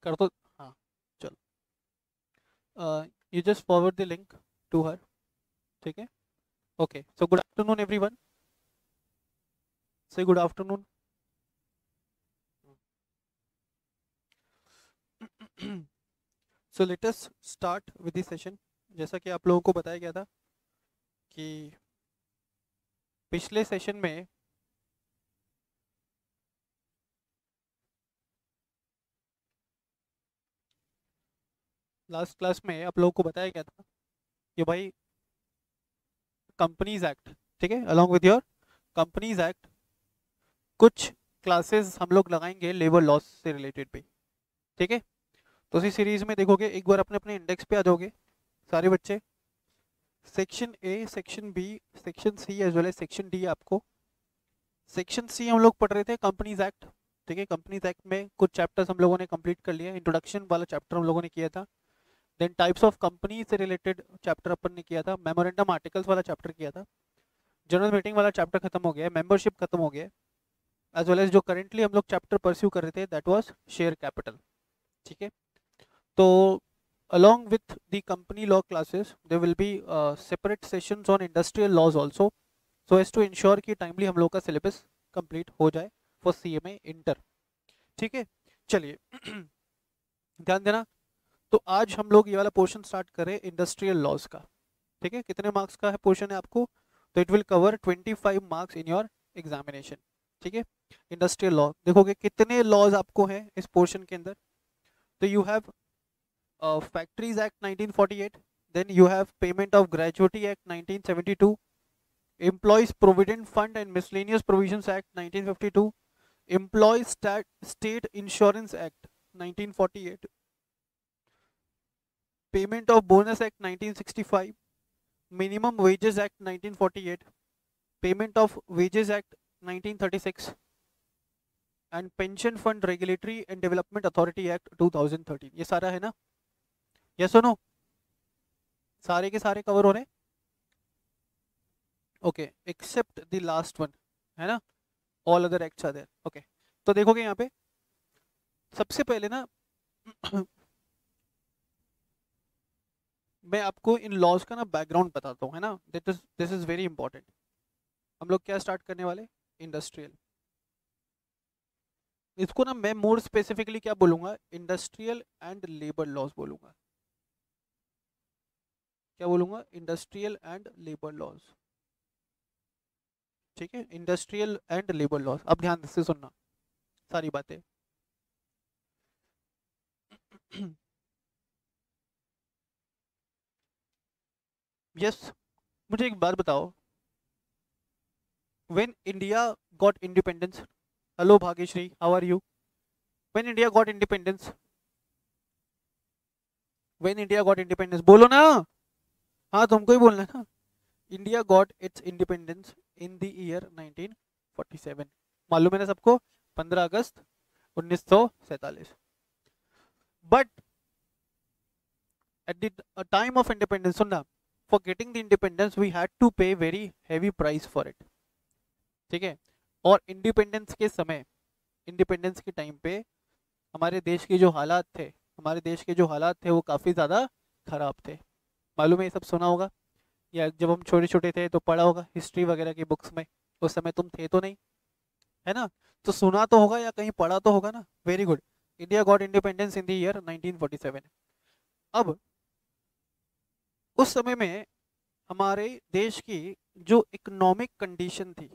कर दो। हाँ, चलो, you just forward the link to her. ठीक है, okay. So good afternoon everyone, say good afternoon. So let us start with this session. जैसा कि आप लोगों को बताया गया था कि पिछले सेशन में लास्ट क्लास में आप लोगों को बताया गया था कि भाई कंपनीज एक्ट, ठीक है, along with your companies act कुछ क्लासेस हम लोग लगाएंगे लेबर लॉस से रिलेटेड पे। ठीक है, तो इसी सीरीज में देखोगे, एक बार अपने अपने इंडेक्स पे आ जाओगे सारे बच्चे। Section A, section B, section C as well as section D. आपको सेक्शन सी हम लोग पढ़ रहे थे कंपनीज एक्ट। ठीक है, कंपनीज एक्ट में कुछ चैप्टर्स हम लोगों ने कंप्लीट कर लिया। इंट्रोडक्शन वाला चैप्टर हम लोगों ने किया था। देन टाइप्स ऑफ कंपनी से रिलेटेड चैप्टर अपन ने किया था। मेमोरेंडम आर्टिकल्स वाला चैप्टर किया था। जनरल मीटिंग वाला चैप्टर खत्म हो गया है। मेंबरशिप खत्म हो गया है। एज वेल एज जो करेंटली हम लोग चैप्टर परस्यू कर रहे थे दैट वाज शेयर कैपिटल। ठीक है, तो along with the company law classes there will be separate sessions on industrial laws also, so as to ensure कि टाइमली हम लोग का सिलेबस कंप्लीट हो जाए फॉर सीएमए इंटर। ठीक है, चलिए ध्यान देना। तो आज हम लोग ये वाला पोर्शन स्टार्ट करें इंडस्ट्रियल लॉज का। ठीक है, कितने मार्क्स का है पोर्शन है आपको? तो it will cover 25 marks in your examination. ठीक है, इंडस्ट्रियल लॉ देखोगे कितने लॉज आपको हैं इस पोर्शन के अंदर। तो you have Factories Act 1948, then you have Payment of Gratuity Act 1972, Employees Provident Fund and Miscellaneous Provisions Act 1952, Employees State Insurance Act 1948, Payment of Bonus Act 1965, Minimum Wages Act 1948, Payment of Wages Act 1936 and pension fund regulatory and development authority act 2013। ये सारा है ना? Yes सुनो, सारे के सारे cover हो रहे हैं? Okay, except the last one, है ना? All other acts are there. Okay, तो देखोगे यहाँ पे सबसे पहले ना मैं आपको इन लॉज का ना बैकग्राउंड बताता हूँ, है ना? This is very important. हम लोग क्या स्टार्ट करने वाले? इंडस्ट्रियल। इसको ना मैं मोर स्पेसिफिकली क्या बोलूंगा? इंडस्ट्रियल एंड लेबर लॉज बोलूंगा। क्या बोलूंगा? Industrial and labour laws. ठीक है, इंडस्ट्रियल एंड लेबर लॉज। अब ध्यान से सुनना सारी बातें। यस, मुझे एक बात बताओ, when India got independence, hello Bhagyashree, how are you? When India got independence, when India got independence, बोलो ना। हाँ, तुमको ही बोलना है ना। India got its independence in the year 1947। मालूम है ना सबको? 15 अगस्त 1947। But at the time of independence, सुनना, for getting the independence we had to pay very heavy price for it. ठीक है, और इंडिपेंडेंस के समय, इंडिपेंडेंस के टाइम पे हमारे देश के जो हालात थे, हमारे देश के जो हालात थे वो काफ़ी ज़्यादा खराब थे। मालूम है? ये सब सुना होगा, या जब हम छोटे छोटे थे तो पढ़ा होगा हिस्ट्री वगैरह की बुक्स में। उस समय तुम थे तो नहीं, है ना? तो सुना तो होगा या कहीं पढ़ा तो होगा ना। Very good. India got independence in the year 1947। अब उस समय में हमारे देश की जो इकोनॉमिक कंडीशन थी,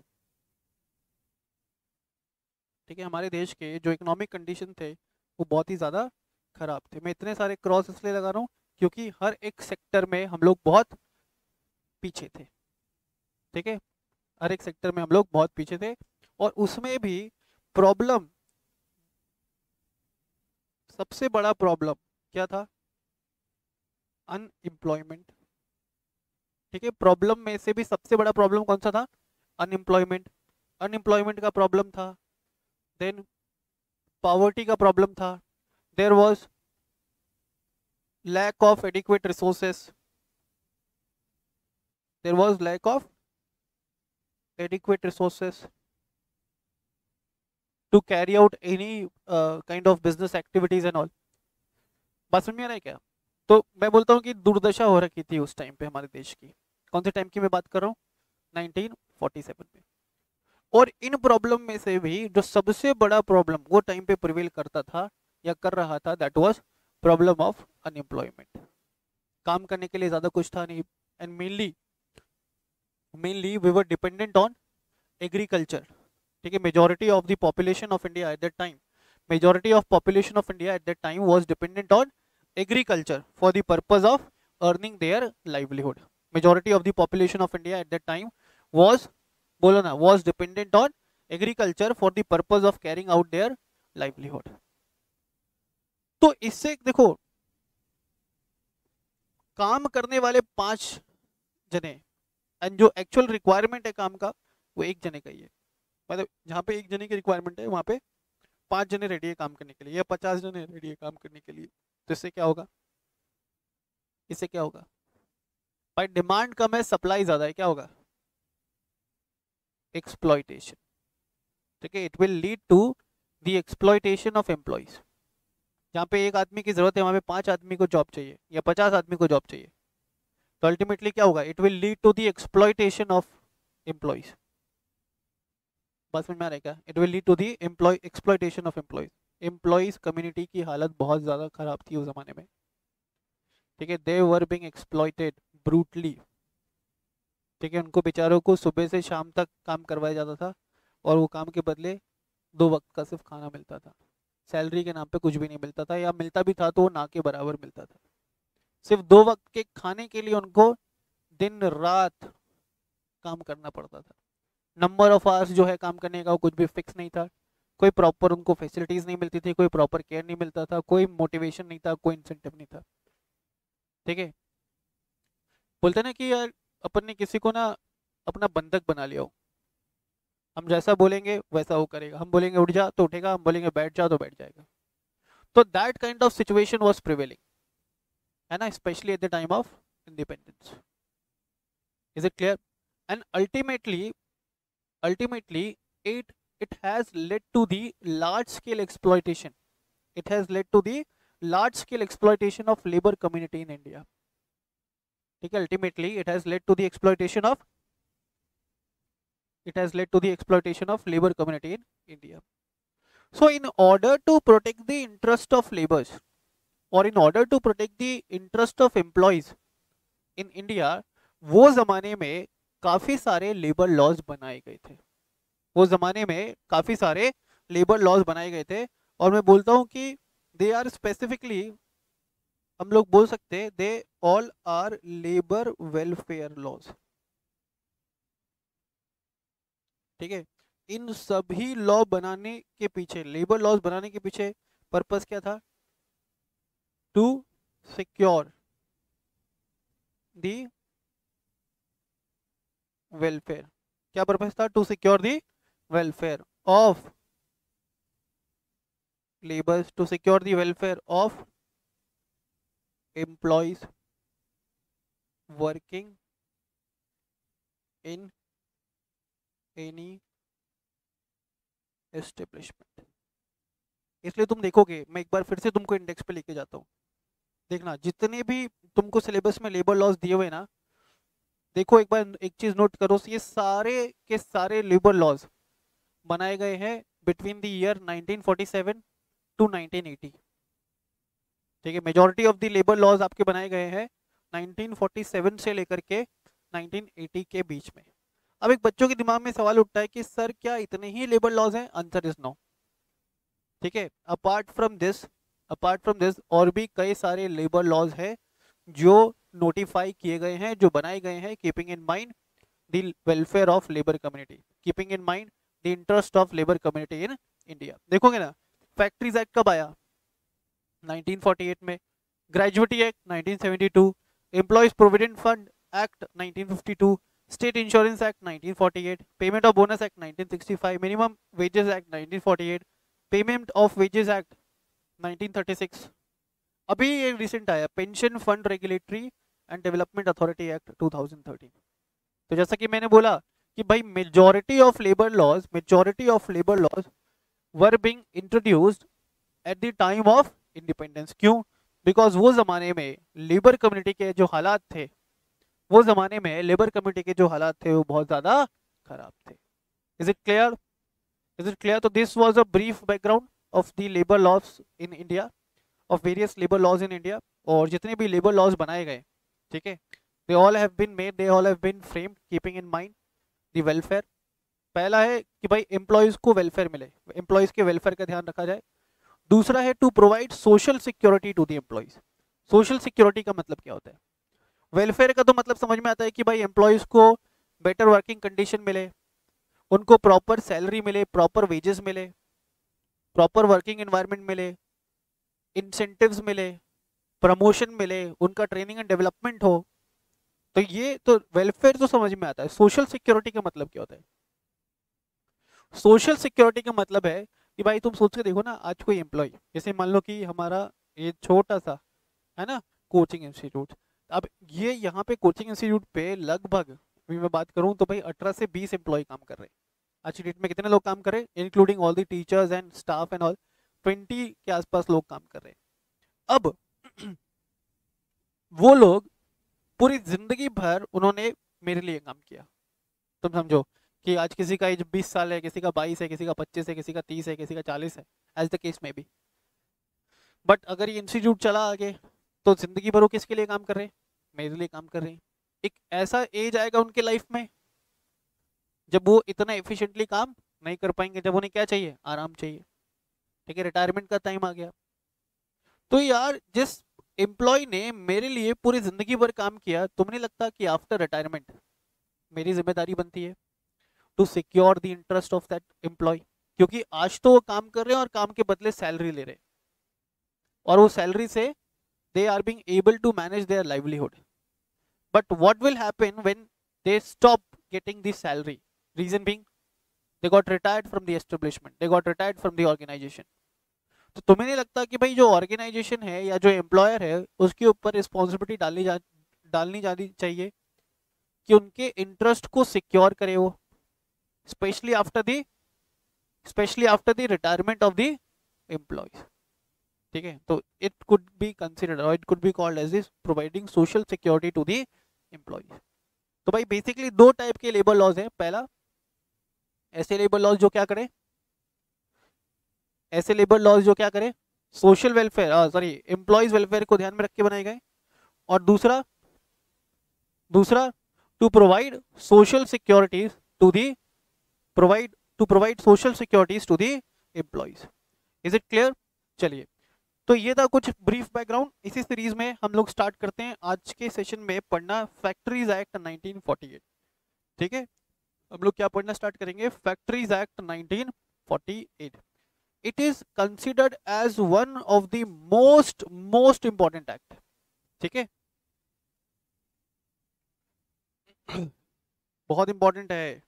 ठीक है, हमारे देश के जो इकोनॉमिक कंडीशन थे वो बहुत ही ज़्यादा खराब थे। मैं इतने सारे क्रॉस इसलिए लगा रहा हूँ क्योंकि हर एक सेक्टर में हम लोग बहुत पीछे थे। ठीक है, हर एक सेक्टर में हम लोग बहुत पीछे थे। और उसमें भी प्रॉब्लम, सबसे बड़ा प्रॉब्लम क्या था? अनएम्प्लॉयमेंट। ठीक है, प्रॉब्लम में से भी सबसे बड़ा प्रॉब्लम कौन सा था? अनएम्प्लॉयमेंट। अनएम्प्लॉयमेंट का प्रॉब्लम था। देन पॉवर्टी का प्रॉब्लम था। There was lack of adequate resources. There was lack of adequate resources. To carry out any kind of business activities and all. बात समझ में आ रहा है क्या? तो मैं बोलता हूँ कि दुर्दशा हो रखी थी उस टाइम पे हमारे देश की। कौन से टाइम की मैं बात कर रहा हूँ? 1947 में। और इन प्रॉब्लम में से भी जो सबसे बड़ा प्रॉब्लम वो टाइम पे प्रिवेल करता था या कर रहा था, that was problem of unemployment. काम करने के लिए ज्यादा कुछ था नहीं, and mainly we were dependent on agriculture. ठीक है, majority of the population of India at that time, majority of population of India at that time was dependent on agriculture for the purpose of earning their livelihood. Majority of the population of India at that time was, बोलो ना, was dependent on agriculture for the purpose of carrying out their livelihood. तो इससे देखो, काम करने वाले 5 जने, and जो एक्चुअल रिक्वायरमेंट है काम का वो 1 जने का ही है। मतलब जहाँ पे 1 जने की रिक्वायरमेंट है वहाँ पे 5 जने रेडी है काम करने के लिए, या 50 जने रेडी है काम करने के लिए। तो इससे क्या होगा? इससे क्या होगा भाई? डिमांड कम है, सप्लाई ज्यादा है, क्या होगा? एक्सप्लॉइटेशन। ठीक है, it will lead to the exploitation of employees. जहाँ पे 1 आदमी की जरूरत है वहाँ पे 5 आदमी को जॉब चाहिए या 50 आदमी को जॉब चाहिए। तो अल्टीमेटली क्या होगा? It will lead to the exploitation of employees. बस समझ में आ रहा है क्या? It will lead to the exploitation of employees. Employees community की हालत बहुत ज्यादा खराब थी उस जमाने में। ठीक है, दे वर बीइंग एक्सप्लॉइटेड ब्रूटली। ठीक है, उनको बेचारों को सुबह से शाम तक काम करवाया जाता था और वो काम के बदले 2 वक्त का सिर्फ खाना मिलता था। सैलरी के नाम पे कुछ भी नहीं मिलता था, या मिलता भी था तो वो ना के बराबर मिलता था। सिर्फ 2 वक्त के खाने के लिए उनको दिन रात काम करना पड़ता था। नंबर ऑफ आवर्स जो है काम करने का वो कुछ भी फिक्स नहीं था। कोई प्रॉपर उनको फैसिलिटीज नहीं मिलती थी, कोई प्रॉपर केयर नहीं मिलता था, कोई मोटिवेशन नहीं था, कोई इंसेंटिव नहीं था। ठीक है, बोलते ना कि यार अपन ने किसी को ना अपना बंधक बना लिया हो, हम जैसा बोलेंगे वैसा वो करेगा। हम बोलेंगे उठ जा तो उठेगा, हम बोलेंगे बैठ जा तो बैठ जाएगा। तो that kind of situation was prevailing, है ना, specially eight the time of independence. Is it clear? And ultimately it has led to the large scale exploitation. It has led to the large scale exploitation of labor community in India. ठीक है, ultimately it has led to the exploitation of labor community in India. So in order to protect the interest of laborers, or in order to protect the interest of employees in India, वो जमाने में काफी सारे labour laws बनाए गए थे। वो जमाने में काफी सारे लेबर लॉज बनाए गए थे, और मैं बोलता हूं कि दे आर स्पेसिफिकली, हम लोग बोल सकते हैं, they all are labour welfare laws. ठीक है, इन सभी लॉ बनाने के पीछे, लेबर लॉज बनाने के पीछे पर्पस क्या था? To secure the welfare. क्या पर्पस था? To secure the welfare of laborers, to secure the welfare of employees working in any establishment। इसलिए तुम देखोगे, मैं एक बार फिर से तुमको इंडेक्स पे लेके जाता हूँ, देखना जितने भी तुमको सिलेबस में लेबर लॉज दिए हुए ना, देखो एक बार एक चीज नोट करो, ये सारे के सारे लेबर लॉज बनाए गए हैं बिटवीन द ईयर 1947 टू 1980। ठीक है, majority of the labour laws आपके बनाए गए हैं 1947 से लेकर के 1980 के बीच में। अब एक बच्चों के दिमाग में सवाल उठता है कि सर क्या इतने ही लेबर लॉज हैं? Answer is no. ठीक है, अपार्ट फ्रॉम दिस और भी कई सारे लेबर लॉज हैं जो नोटिफाई किए गए हैं, जो बनाए गए हैं, keeping in mind the welfare of labour community, keeping in mind the interest of labour community in India. देखोगे ना, फैक्ट्रीज एक्ट कब आया? 1948 में। Gratuity act 1972, employees provident fund act 1952, state insurance act 1948, payment of bonus act 1965, minimum wages act 1948, payment of wages act 1936। अभी ये recent आया pension fund regulatory and development authority act 2013। तो जैसा कि मैंने बोला कि भाई majority of labour laws were being introduced at the time of independence. क्यों? बिकॉज वो ज़माने में लेबर कम्युनिटी के जो हालात थे, वो ज़माने में लेबर कम्युनिटी के जो हालात थे वो बहुत ज़्यादा खराब थे। Is it clear? Is it clear? तो this was a brief background of the labour laws in India, of various labour laws in India. और जितने भी लेबर लॉज बनाए गए, ठीक है, they all have been made, they all have been framed keeping in mind the welfare. पहला है कि भाई एम्प्लॉयज को वेलफेयर मिले, एम्प्लॉयज के वेलफेयर का ध्यान रखा जाए। दूसरा है to provide social security to the employees. Social security का मतलब क्या होता है? वेलफेयर का तो मतलब समझ में आता है कि भाई एम्प्लॉयज को बेटर वर्किंग कंडीशन मिले, उनको प्रॉपर सैलरी मिले, प्रॉपर वेजेस मिले, प्रॉपर वर्किंग एनवायरनमेंट मिले, इंसेंटिव्स मिले, प्रमोशन मिले, उनका ट्रेनिंग एंड डेवलपमेंट हो। तो ये तो वेलफेयर तो समझ में आता है। सोशल सिक्योरिटी का मतलब क्या होता है? सोशल सिक्योरिटी का मतलब है कि भाई तुम सोच के देखो ना, आज कोई एम्प्लॉय, जैसे मान लो कि हमारा ये छोटा सा है ना कोचिंग इंस्टीट्यूट, अब ये यहाँ पे कोचिंग इंस्टीट्यूट पे लगभग, अभी मैं बात करूँ तो भाई 18 से 20 एम्प्लॉय काम कर रहे हैं। आज की डेट में कितने लोग काम कर रहे हैं, including all the teachers and staff and all? 20 के आसपास लोग काम कर रहे हैं। अब वो लोग पूरी जिंदगी भर उन्होंने मेरे लिए काम किया। तुम समझो कि आज किसी का एज 20 साल है, किसी का 22 है, किसी का 25 है, किसी का 30 है, किसी का 40 है, एज द केस में भी। बट अगर ये इंस्टीट्यूट चला आगे तो जिंदगी भर वो किसके लिए काम कर रहे हैं? मेरे लिए काम कर रहे हैं। एक ऐसा एज आएगा उनके लाइफ में जब वो इतना एफिशिएंटली काम नहीं कर पाएंगे, जब उन्हें क्या चाहिए? आराम चाहिए। ठीक है, रिटायरमेंट का टाइम आ गया। तो यार जिस एम्प्लॉय ने मेरे लिए पूरी जिंदगी भर काम किया, तुम्हें नहीं लगता कि आफ्टर रिटायरमेंट मेरी जिम्मेदारी बनती है to secure the interest of that employee? क्योंकि आज तो वो काम कर रहे हैं और काम के बदले सैलरी ले रहे हैं, और वो सैलरी से they are being able to manage their livelihood. But what will happen when they stop getting this salary? Reason being they got retired from the establishment, they got retired from the organisation. तो तुम्हें नहीं लगता कि भाई जो organisation है या जो एम्प्लॉयर है उसके ऊपर रिस्पॉन्सिबिलिटी डालनी जानी चाहिए कि उनके इंटरेस्ट को सिक्योर करे वो, specially after the specially after the retirement of the employees? ठीक है, तो इट कुड बी कंसिडर्ड और it could be called as this providing social security to the employees. तो भाई बेसिकली दो टाइप के लेबर लॉज हैं। पहला, ऐसे लेबर लॉज जो क्या करें, ऐसे लेबर लॉज जो क्या करें, social welfare, sorry, employees welfare को ध्यान में रख के बनाए गए। और दूसरा, दूसरा to provide social securities to the provide to provide social securities to the employees. Is it clear? चलिए, तो ये था कुछ ब्रीफ बैकग्राउंड। इसी सीरीज में हम लोग स्टार्ट करते हैं आज के सेशन में पढ़ना फैक्ट्रीज एक्ट 1948। ठीक है, हम लोग क्या पढ़ना स्टार्ट करेंगे? Factories act 1948। It is considered as one of the most most important act. ठीक है, बहुत इंपॉर्टेंट है।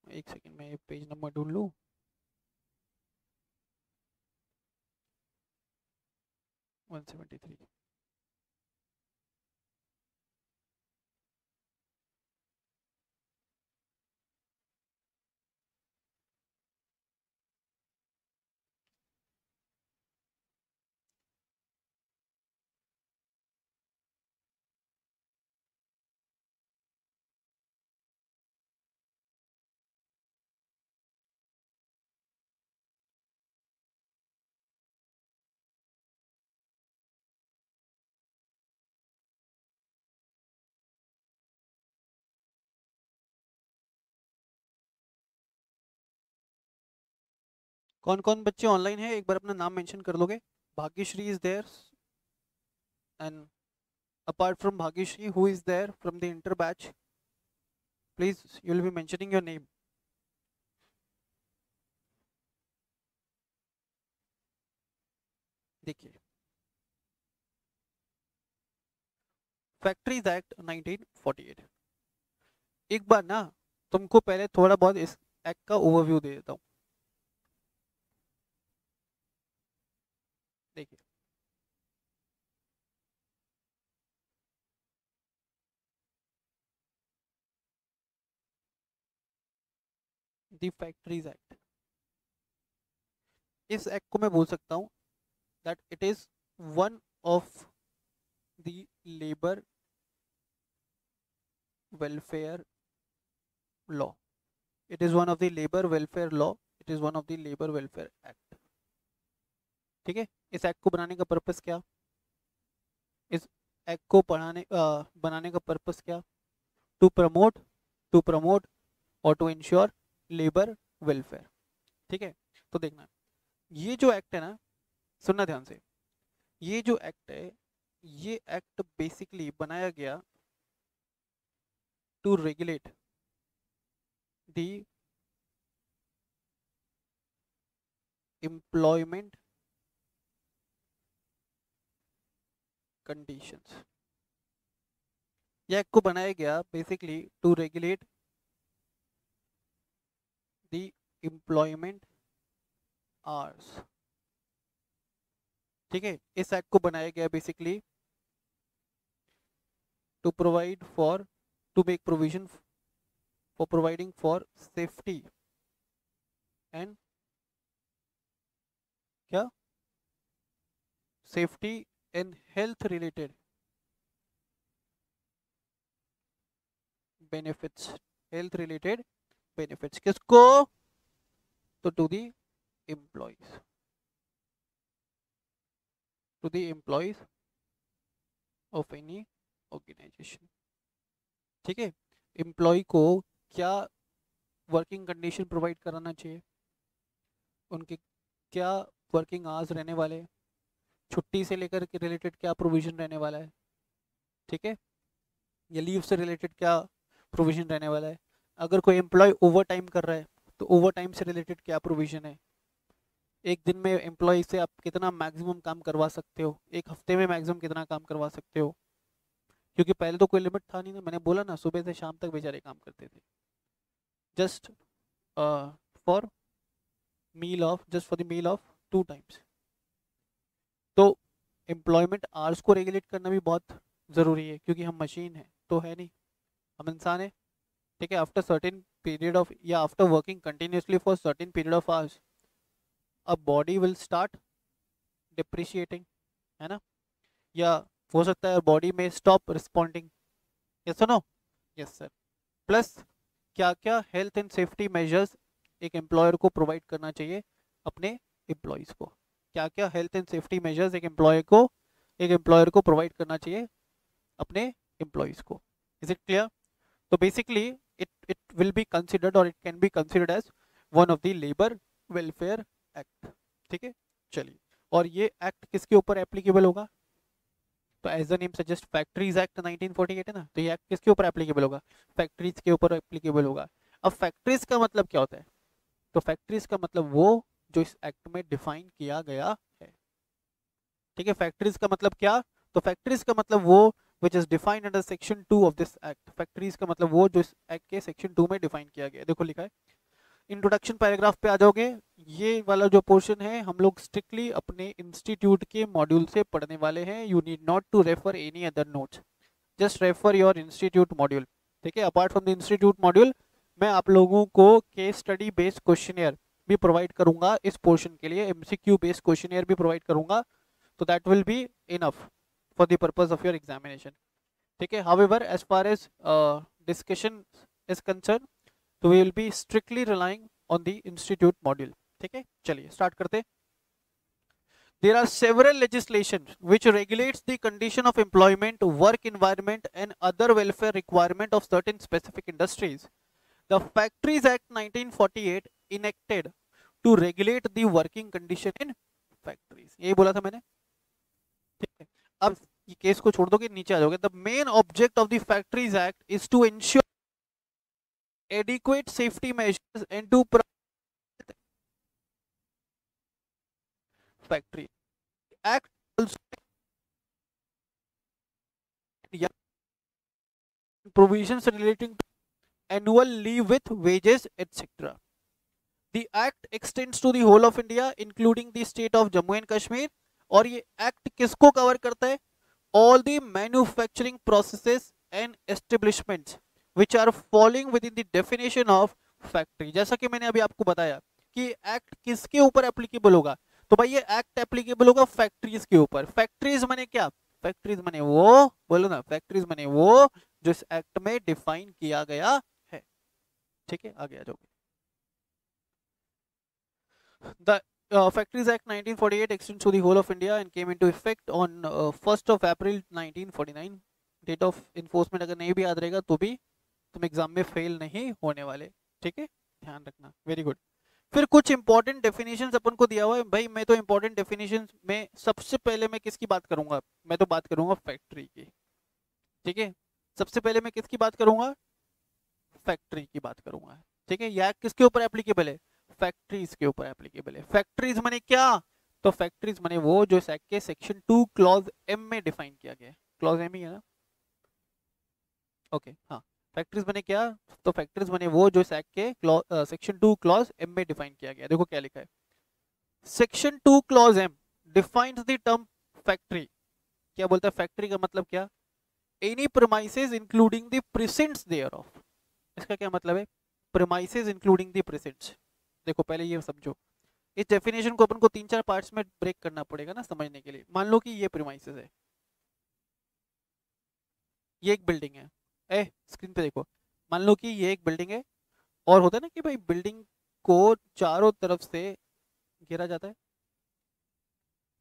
एक सेकंड में पेज नंबर ढूंढ लूं। One seventy three. कौन कौन बच्चे ऑनलाइन है, एक बार अपना नाम मेंशन कर लोगे? Bhagyashri is there, and apart from Bhagyashri, who is there from the inter batch? Please, you will be mentioning your name. देखिए, फैक्ट्रीज एक्ट 1948, एक बार ना तुमको पहले थोड़ा बहुत इस एक्ट का ओवरव्यू दे देता हूँ। देखिए, द फैक्ट्रीज एक्ट, इस एक्ट को मैं बोल सकता हूँ that it is one of the labour welfare law, it is one of the labour welfare law, it is one of the labour welfare act. ठीक है, इस एक्ट को बनाने का पर्पस क्या, इस एक्ट को बनाने का पर्पस क्या, टू प्रमोट और टू इंश्योर लेबर वेलफेयर। ठीक है, तो देखना ये जो एक्ट है ना, सुनना ध्यान से, ये जो एक्ट है, ये एक्ट बेसिकली बनाया गया to regulate the employment conditions. यह एक्ट को बनाया गया basically to regulate the employment hours. ठीक है, इस एक्ट को बनाया गया basically to provide for, to make provision for providing for safety and क्या, safety and health related benefits, health related benefits किसको, तो to the employees, to the employees of any organisation. ठीक है, एम्प्लॉय को क्या वर्किंग कंडीशन प्रोवाइड कराना चाहिए, उनके क्या वर्किंग आवर्स रहने वाले, छुट्टी से लेकर के रिलेटेड क्या प्रोविजन रहने वाला है, ठीक है, या लीव से रिलेटेड क्या प्रोविजन रहने वाला है, अगर कोई एम्प्लॉय ओवर टाइम कर रहा है तो ओवर टाइम से रिलेटेड क्या प्रोविजन है, एक दिन में एम्प्लॉय से आप कितना मैक्सिमम काम करवा सकते हो, एक हफ्ते में मैक्सिमम कितना काम करवा सकते हो, क्योंकि पहले तो कोई लिमिट था नहीं ना, मैंने बोला ना सुबह से शाम तक बेचारे काम करते थे, just for meal of, just for the meal of 2 times. तो एम्प्लॉयमेंट आवर्स को रेगुलेट करना भी बहुत ज़रूरी है, क्योंकि हम मशीन है तो है नहीं, हम इंसान है। ठीक है, आफ्टर सर्टेन पीरियड ऑफ, या after working continuously for certain period of hours, a body will start depreciating, है ना, या हो सकता है बॉडी में stop responding, yes no, yes sir. Plus क्या क्या हेल्थ एंड सेफ्टी मेजर्स एक एम्प्लॉयर को प्रोवाइड करना चाहिए अपने एम्प्लॉयज़ को, क्या क्या हेल्थ एंड सेफ्टी मेजर्स एक एम्प्लॉयर को प्रोवाइड करना चाहिए अपने एम्प्लॉयज़ को। Is it clear? तो basically it will be considered, और it can be considered as one of the labour welfare act. ठीक है, चलिए, और ये एक्ट किसके ऊपर एप्लीकेबल होगा, तो as the name suggest factories act 1948 है ना, तो ये एक्ट किसके ऊपर एप्लीकेबल होगा, फैक्ट्रीज के ऊपर एप्लीकेबल होगा। अब फैक्ट्रीज का मतलब क्या होता है, तो फैक्ट्रीज का मतलब वो जो इस एक्ट में डिफाइन किया गया है। ठीक है, फैक्ट्रीज का मतलब क्या, तो फैक्ट्रीज का मतलब वो which is defined under section 2 of this act. Factories का मतलब वो जो इस एक्ट के सेक्शन 2 में डिफाइन किया गया है। देखो लिखा है, इंट्रोडक्शन पैराग्राफ पे आ जाओगे, ये वाला जो पोर्शन है हम लोग स्ट्रिक्टली अपने इंस्टीट्यूट के मॉड्यूल से पढ़ने वाले हैं। You need not to refer any other notes, just refer your institute module. ठीक है, apart from the institute module मैं आप लोगों को केस स्टडी बेस्ड क्वेश्चनियर भी प्रोवाइड करूंगा इस पोर्शन के लिए, एमसीक्यू बेस्ड क्वेश्चनियर भी प्रोवाइड करूंगा, तो that will be enough for the purpose of your examination. ठीक है, however as far as discussion is concern, तो we will be strictly relying on the institute module. ठीक है, चलिए स्टार्ट करते। There are several legislation which regulates the condition of employment, work environment and other welfare requirement of certain specific industries. The Factories Act 1948 enacted to regulate the working condition in factories. यही बोला था मैंने। ठीक है, अब ये case को छोड़ दोगे, नीचे आ जाओगे। The main object of the Factories Act is to ensure adequate safety measures and to protect factory. Act also provisions relating to annual leave with wages, etc. The act extends to the whole of India, including the state of Jammu and Kashmir. और ये act किसको cover करता है, all the manufacturing processes and establishments which are falling within the definition of factory. जैसा कि मैंने अभी आपको बताया कि एक्ट किसके ऊपर एप्लीकेबल होगा, तो भाई ये एक्ट एप्लीकेबल होगा फैक्ट्रीज के ऊपर। फैक्ट्रीज माने क्या, फैक्ट्रीज माने वो, बोलो ना, फैक्ट्रीज माने वो जो इस एक्ट में डिफाइन किया गया है। ठीक है, आगे आ जाओगे। The Factories Act 1948 extends to the whole of India and came into effect on 1st of April 1949. Date of enforcement अगर नहीं भी याद रहेगा तो भी तुम एग्जाम में फेल नहीं होने वाले। ठीक है, ध्यान रखना, वेरी गुड। फिर कुछ इंपॉर्टेंट डेफिनेशंस अपन को दिया हुआ है भाई। मैं तो इंपॉर्टेंट डेफिनेशंस में सबसे पहले मैं किसकी बात करूंगा, मैं तो बात करूंगा फैक्ट्री की। ठीक है, सबसे पहले मैं किसकी बात करूंगा, फैक्ट्री की बात करूंगा। ठीक है, यह किसके ऊपर एप्लीकेबल है, फैक्ट्रीज के ऊपर एप्लीकेबल है। फैक्ट्रीज माने क्या, तो फैक्ट्रीज माने वो जो इस एक्ट के सेक्शन 2 क्लॉज एम में डिफाइन किया गया है। क्लॉज एम ही है ना, ओके हाँ। फैक्ट्रीज माने क्या, तो फैक्ट्रीज माने वो जो इस एक्ट के सेक्शन 2 क्लॉज एम में डिफाइन किया गया है। देखो क्या लिखा है, section 2 clause M defines the term factory. क्या बोलता है, फैक्ट्री का मतलब क्या, any premises including the precincts thereof. इसका क्या मतलब है, प्रीमाइसेस इंक्लूडिंग द प्रीसेंट्स। देखो पहले ये समझो, इस डेफिनेशन को अपन को 3-4 पार्ट्स में ब्रेक करना पड़ेगा ना समझने के लिए। मान लो कि ये प्रीमाइसेस है, ये एक बिल्डिंग है, ए स्क्रीन पे देखो, मान लो कि ये एक बिल्डिंग है, और होता है ना कि भाई बिल्डिंग को चारों तरफ से घेरा जाता है।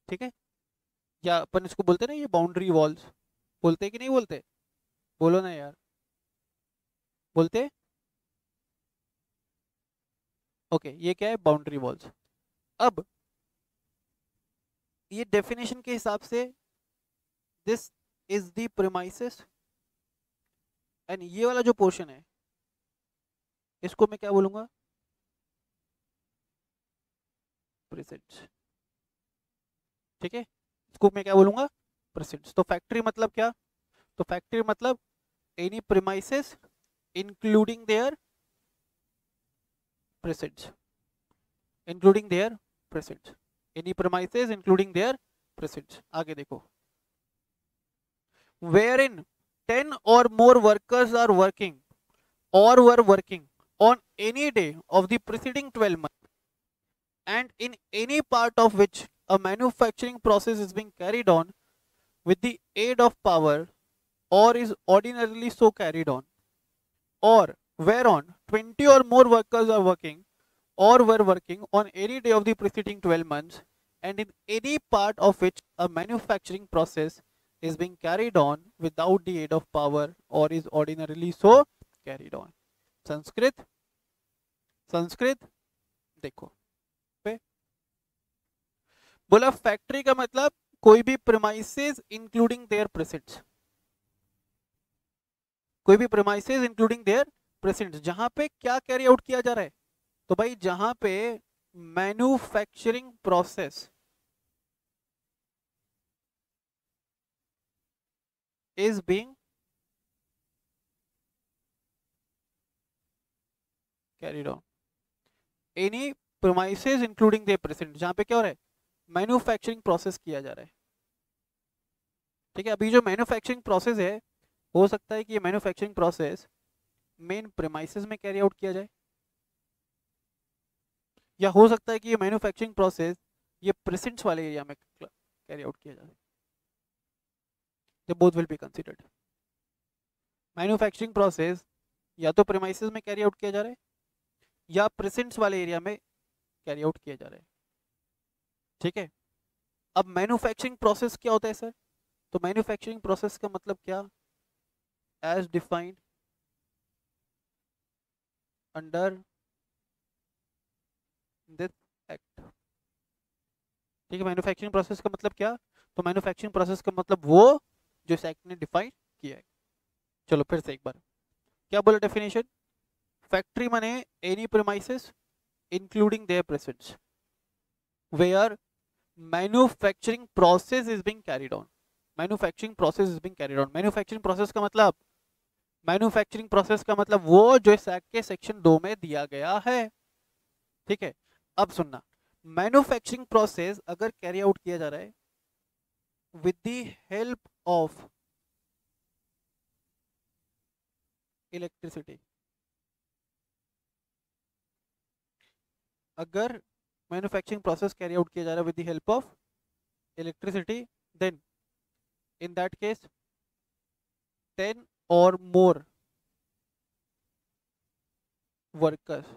ठीक है, या अपन इसको बोलते हैं ना, ये बाउंड्री वॉल्स बोलते हैं कि नहीं बोलते, बोलो ना यार, बोलते हैं। ओके, ये क्या है, बाउंड्री वॉल्स। अब ये डेफिनेशन के हिसाब से this is the premises, and ये वाला जो पोर्शन है इसको मैं क्या बोलूंगा, प्रेजेंट। ठीक है, इसको मैं क्या बोलूंगा, प्रेजेंट। तो फैक्ट्री मतलब क्या, तो फैक्ट्री मतलब any premises including there present, including there present, any premises including there present. आगे देखो, wherein 10 or more workers are working or were working on any day of the preceding 12 months, and in any part of which a manufacturing process is being carried on with the aid of power or is ordinarily so carried on, or whereon 20 or more workers are working or were working on any day of the preceding 12 months, and in any part of which a manufacturing process is being carried on without the aid of power or is ordinarily so carried on. Sanskrit, Sanskrit देखो पे बोला factory का मतलब कोई भी premises including their presents, कोई भी premises including their presents, जहां पे क्या कैरी आउट किया जा रहा है, तो भाई जहां पे manufacturing process is being carried on, any premises including there present, जहां पे क्या हो रहा है, मैन्युफैक्चरिंग प्रोसेस किया जा रहा है। ठीक है, अभी जो मैन्युफैक्चरिंग प्रोसेस है, हो सकता है कि ये मैन्युफैक्चरिंग प्रोसेस मेन प्रीमाइसेस में कैरी आउट किया जाए, या हो सकता है कि ये मैन्युफैक्चरिंग प्रोसेस ये प्रेजेंट्स वाले एरिया में कैरी आउट किया जाए। They both will be considered. Manufacturing process या तो प्रीमाइसेस में कैरी आउट किया जा रहा है या प्रेजेंट्स वाले एरिया में कैरी आउट किया जा रहा है। ठीक है, अब मैन्युफैक्चरिंग प्रोसेस क्या होता है सर, तो मैन्युफैक्चरिंग प्रोसेस का मतलब क्या, as defined under this act. ठीक है, मैन्युफैक्चरिंग प्रोसेस का मतलब क्या, तो मैन्युफैक्चरिंग प्रोसेस का मतलब वो जो इस एक्ट ने डिफाइन किया है। चलो फिर से एक बार, क्या बोला डेफिनेशन, फैक्ट्री माने any premises including their precincts where manufacturing process is being carried on, manufacturing process is being carried on. Manufacturing process का मतलब, मैन्युफैक्चरिंग प्रोसेस का मतलब वो जो इस एक्ट के सेक्शन 2 में दिया गया है। ठीक है, अब सुनना, मैन्युफैक्चरिंग प्रोसेस अगर कैरी आउट किया जा रहा है with the help of electricity, अगर मैन्युफैक्चरिंग प्रोसेस कैरी आउट किया जा रहा है with the help of electricity, then in that case 10 or more workers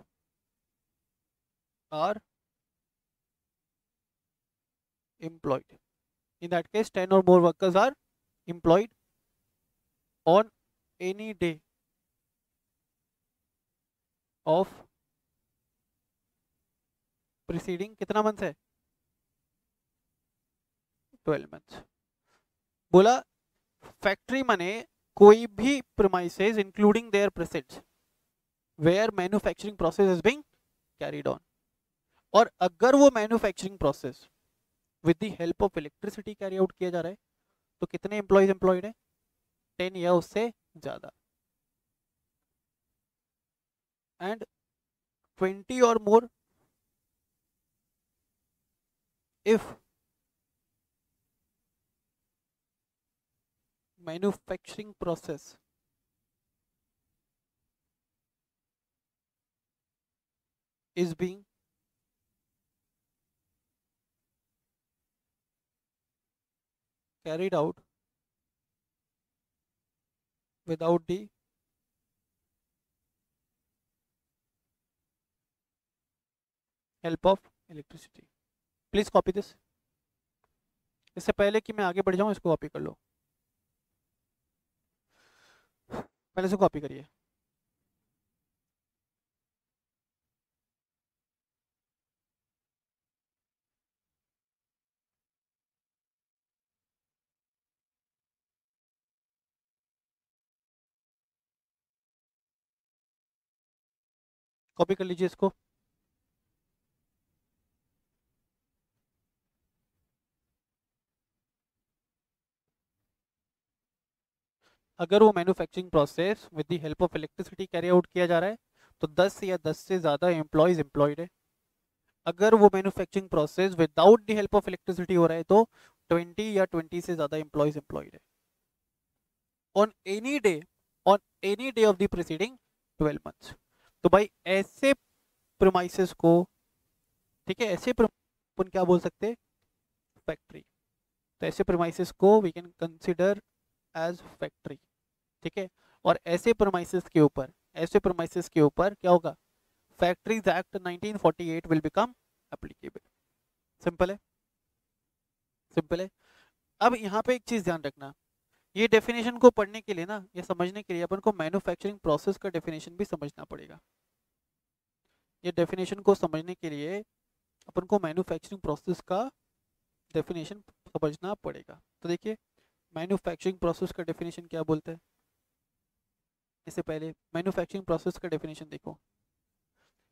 are employed. In that case 10 or more workers are employed on any day of preceding कितना month है 12 months. बोला factory माने कोई भी premises including their presets where manufacturing process is being carried on. और अगर वो manufacturing process with the help of electricity carry out किया जा रहा है तो कितने एम्प्लॉयज एम्प्लॉयड है 10 या उससे ज्यादा, एंड 20 और more if manufacturing process is being carried out without the help of electricity. Please copy this. इससे पहले कि मैं आगे बढ़ जाऊं इसको कॉपी कर लो, पहले से कॉपी करिए. कॉपी कर लीजिए इसको. अगर वो manufacturing process with the help of electricity carry out किया जा रहा है तो 10 या 10 से ज़्यादा एम्प्लॉयज एम्प्लॉयड है. अगर वो manufacturing process without the help of electricity हो रहा है तो 20 या 20 से ज़्यादा एम्प्लॉयज एम्प्लॉयड है on any day of the preceding 12 months. तो भाई ऐसे प्रीमाइसेस को, ठीक है, ऐसे अपन क्या बोल सकते हैं फैक्ट्री. तो ऐसे प्रीमाइसेस को we can consider as factory. ठीक है, और ऐसे प्रीमाइसेस के ऊपर क्या होगा factories act 1948 will become applicable. Simple है. अब यहाँ पे एक चीज ध्यान रखना, ये डेफिनेशन को पढ़ने के लिए ना, ये समझने के लिए अपन को मैन्युफैक्चरिंग प्रोसेस का डेफिनेशन भी समझना पड़ेगा. ये डेफिनेशन को समझने के लिए अपन को मैन्युफैक्चरिंग प्रोसेस का डेफिनेशन समझना पड़ेगा. तो देखिए मैन्युफैक्चरिंग प्रोसेस का डेफिनेशन क्या बोलता है. इससे पहले मैन्युफैक्चरिंग प्रोसेस का डेफिनेशन देखो.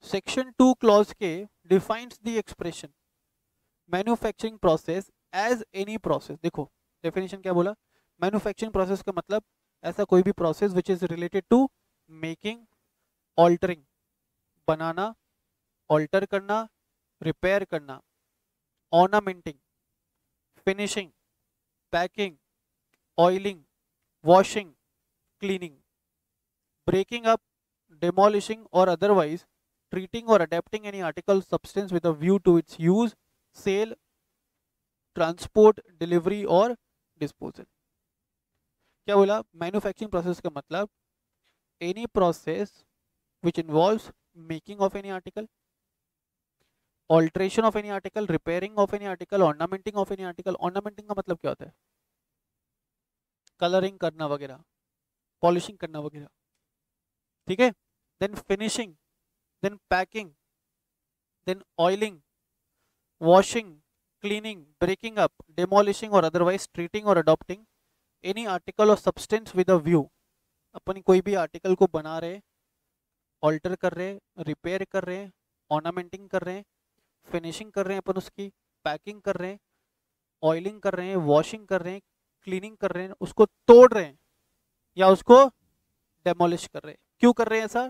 सेक्शन 2 क्लॉज के defines the expression manufacturing process as any process. देखो डेफिनेशन क्या बोला, मैन्युफैक्चरिंग प्रोसेस का मतलब ऐसा कोई भी process which is related to making, altering, बनाना, ऑल्टर करना, रिपेयर करना, ornamenting, finishing, packing, oiling, washing, cleaning, breaking up, demolishing or otherwise treating or adapting any article substance with a view to its use, sale, transport, delivery और disposal. क्या बोला, manufacturing process का मतलब any process which involves making of any article, alteration of any article, repairing of any article, ornamenting of any article. ornamenting का मतलब क्या होता है, कलरिंग करना वगैरह, पॉलिशिंग करना वगैरह. ठीक है, then finishing, then packing, then oiling, washing, cleaning, breaking up, demolishing और अदरवाइज ट्रीटिंग और अडॉप्टिंग एनी आर्टिकल और सब्सटेंस विद अ व्यू. अपन कोई भी आर्टिकल को बना रहे, ऑल्टर कर रहे, रिपेयर कर रहे, ऑर्नामेंटिंग कर रहे हैं, फिनिशिंग कर रहे हैं अपन उसकी, पैकिंग कर रहे हैं, ऑयलिंग कर रहे हैं, वॉशिंग कर रहे हैं, क्लीनिंग कर रहे हैं, उसको तोड़ रहे हैं या उसको डेमोलिश कर रहे हैं. क्यों कर रहे हैं ऐसा,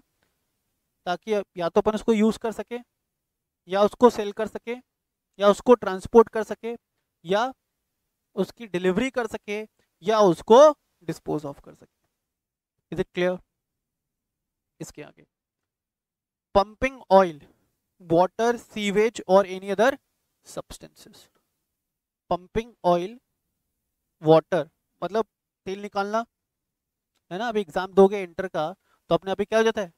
ताकि या तो अपन उसको यूज कर सके, या उसको सेल कर सके, या उसको ट्रांसपोर्ट कर सके, या उसकी डिलीवरी कर सके, या उसको डिस्पोज ऑफ कर सके. Is it clear. इसके आगे pumping oil, water, sewage or any other substances. Pumping oil, water मतलब तेल निकालना है ना। अभी एग्जाम दोगे इंटर का तो अपने आप ही क्या हो जाता है,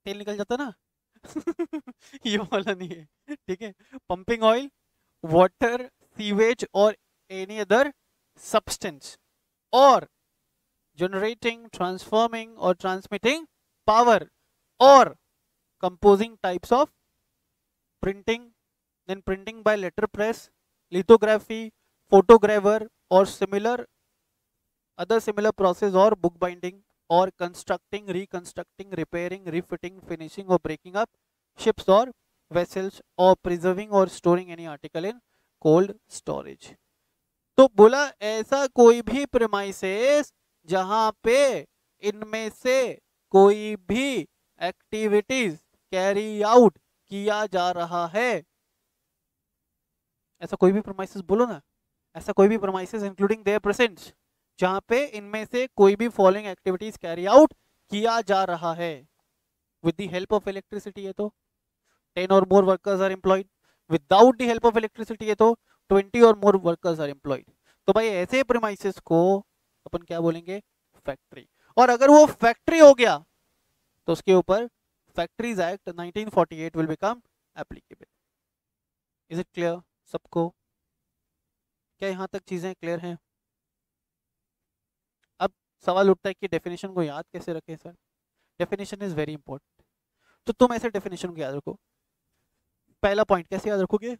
तेल निकल जाता है ना। ये वाला नहीं है, ठीक है। पंपिंग ऑयल, वाटर, सीवेज और एनी अदर सब्सटेंस, और generating, transforming or transmitting power, or composing types of printing, then printing by letterpress, lithography, photograver or similar other similar process, or bookbinding, or constructing, reconstructing, repairing, refitting, finishing or breaking up ships or vessels, or preserving or storing any article in cold storage. तो बोला ऐसा कोई भी premises जहां पे इनमें से कोई भी एक्टिविटीज कैरी आउट किया जा रहा है। ऐसा कोई भी प्रेमाइसेस बोलो ना, ऐसा कोई भी प्रेमाइसेस इंक्लूडिंग देयर प्रेजेंस जहां पे इनमें से कोई भी फॉलोइंग एक्टिविटीज कैरी आउट किया जा रहा है with the help of electricity है तो 10 और more workers are employed, without the help of electricity है तो 20 और मोर वर्कर्स आर एम्प्लॉयड। तो भाई ऐसे प्रीमाइसेस को अपन क्या बोलेंगे, फैक्ट्री। और अगर वो फैक्ट्री हो गया तो उसके ऊपर factories act 1948 will become applicable. Is it clear सबको? क्या यहाँ तक चीजें क्लियर हैं? अब सवाल उठता है कि डेफिनेशन को याद कैसे रखें sir. Definition is very important. तो तुम ऐसे डेफिनेशन को याद रखो। पहला पॉइंट कैसे याद रखोगे,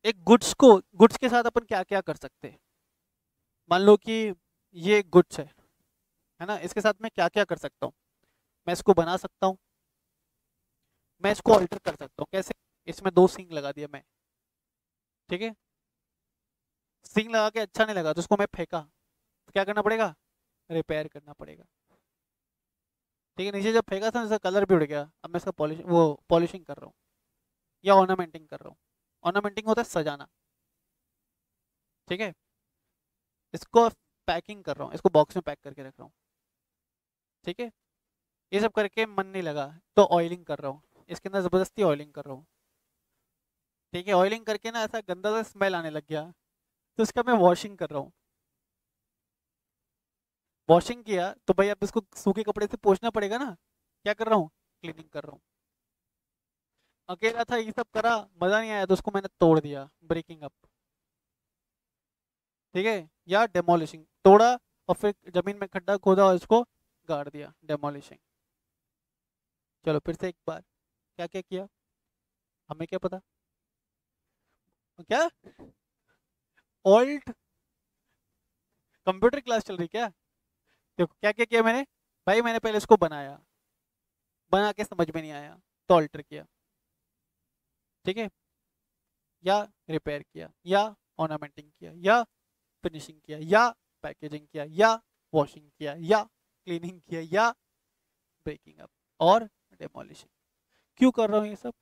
एक गुड्स के साथ अपन क्या क्या कर सकते हैं। मान लो कि ये गुड्स है ना, इसके साथ मैं क्या क्या कर सकता हूँ। मैं इसको बना सकता हूँ, मैं इसको ऑल्टर कर सकता हूँ। कैसे? इसमें 2 सिंग लगा दिया मैं, ठीक है। सिंग लगा के अच्छा नहीं लगा तो उसको मैं फेंका, तो क्या करना पड़ेगा, रिपेयर करना पड़ेगा, ठीक है। नीचे जब फेंका था इसका कलर भी उड़ गया, अब मैं इसका पॉलिशिंग कर रहा हूँ या ऑर्नामेंटिंग कर रहा हूँ। ऑर्नामेंटिंग होता है सजाना, ठीक है। इसको पैकिंग कर रहा हूँ, इसको बॉक्स में पैक करके रख रहा हूँ, ठीक है। ये सब करके मन नहीं लगा तो ऑयलिंग कर रहा हूँ, इसके अंदर जबरदस्ती ऑयलिंग कर रहा हूँ, ठीक है। ऑयलिंग करके ना ऐसा गंदा सा स्मेल आने लग गया तो इसका मैं वॉशिंग कर रहा हूँ। वॉशिंग किया तो भाई अब इसको सूखे कपड़े से पोंछना पड़ेगा ना, क्या कर रहा हूँ, क्लीनिंग कर रहा हूँ। अकेला था ये सब करा, मजा नहीं आया तो उसको मैंने तोड़ दिया, ब्रेकिंग अप, ठीक है। या डेमोलिशिंग, तोड़ा और फिर जमीन में खड्डा खोदा और इसको गाड़ दिया, डेमोलिशिंग। चलो फिर से एक बार, क्या क्या किया हमें क्या पता, क्या ऑल्ट कंप्यूटर क्लास चल रही क्या। देखो क्या क्या किया मैंने, भाई मैंने पहले इसको बनाया, बना के समझ में नहीं आया तो ऑल्टर किया, ठीक है। या रिपेयर किया, या ऑर्नामेंटिंग किया, या फिनिशिंग किया, या पैकेजिंग किया, या वॉशिंग किया, या क्लीनिंग किया, या ब्रेकिंग अप और डेमोलिशिंग। क्यों कर रहा हूँ ये सब,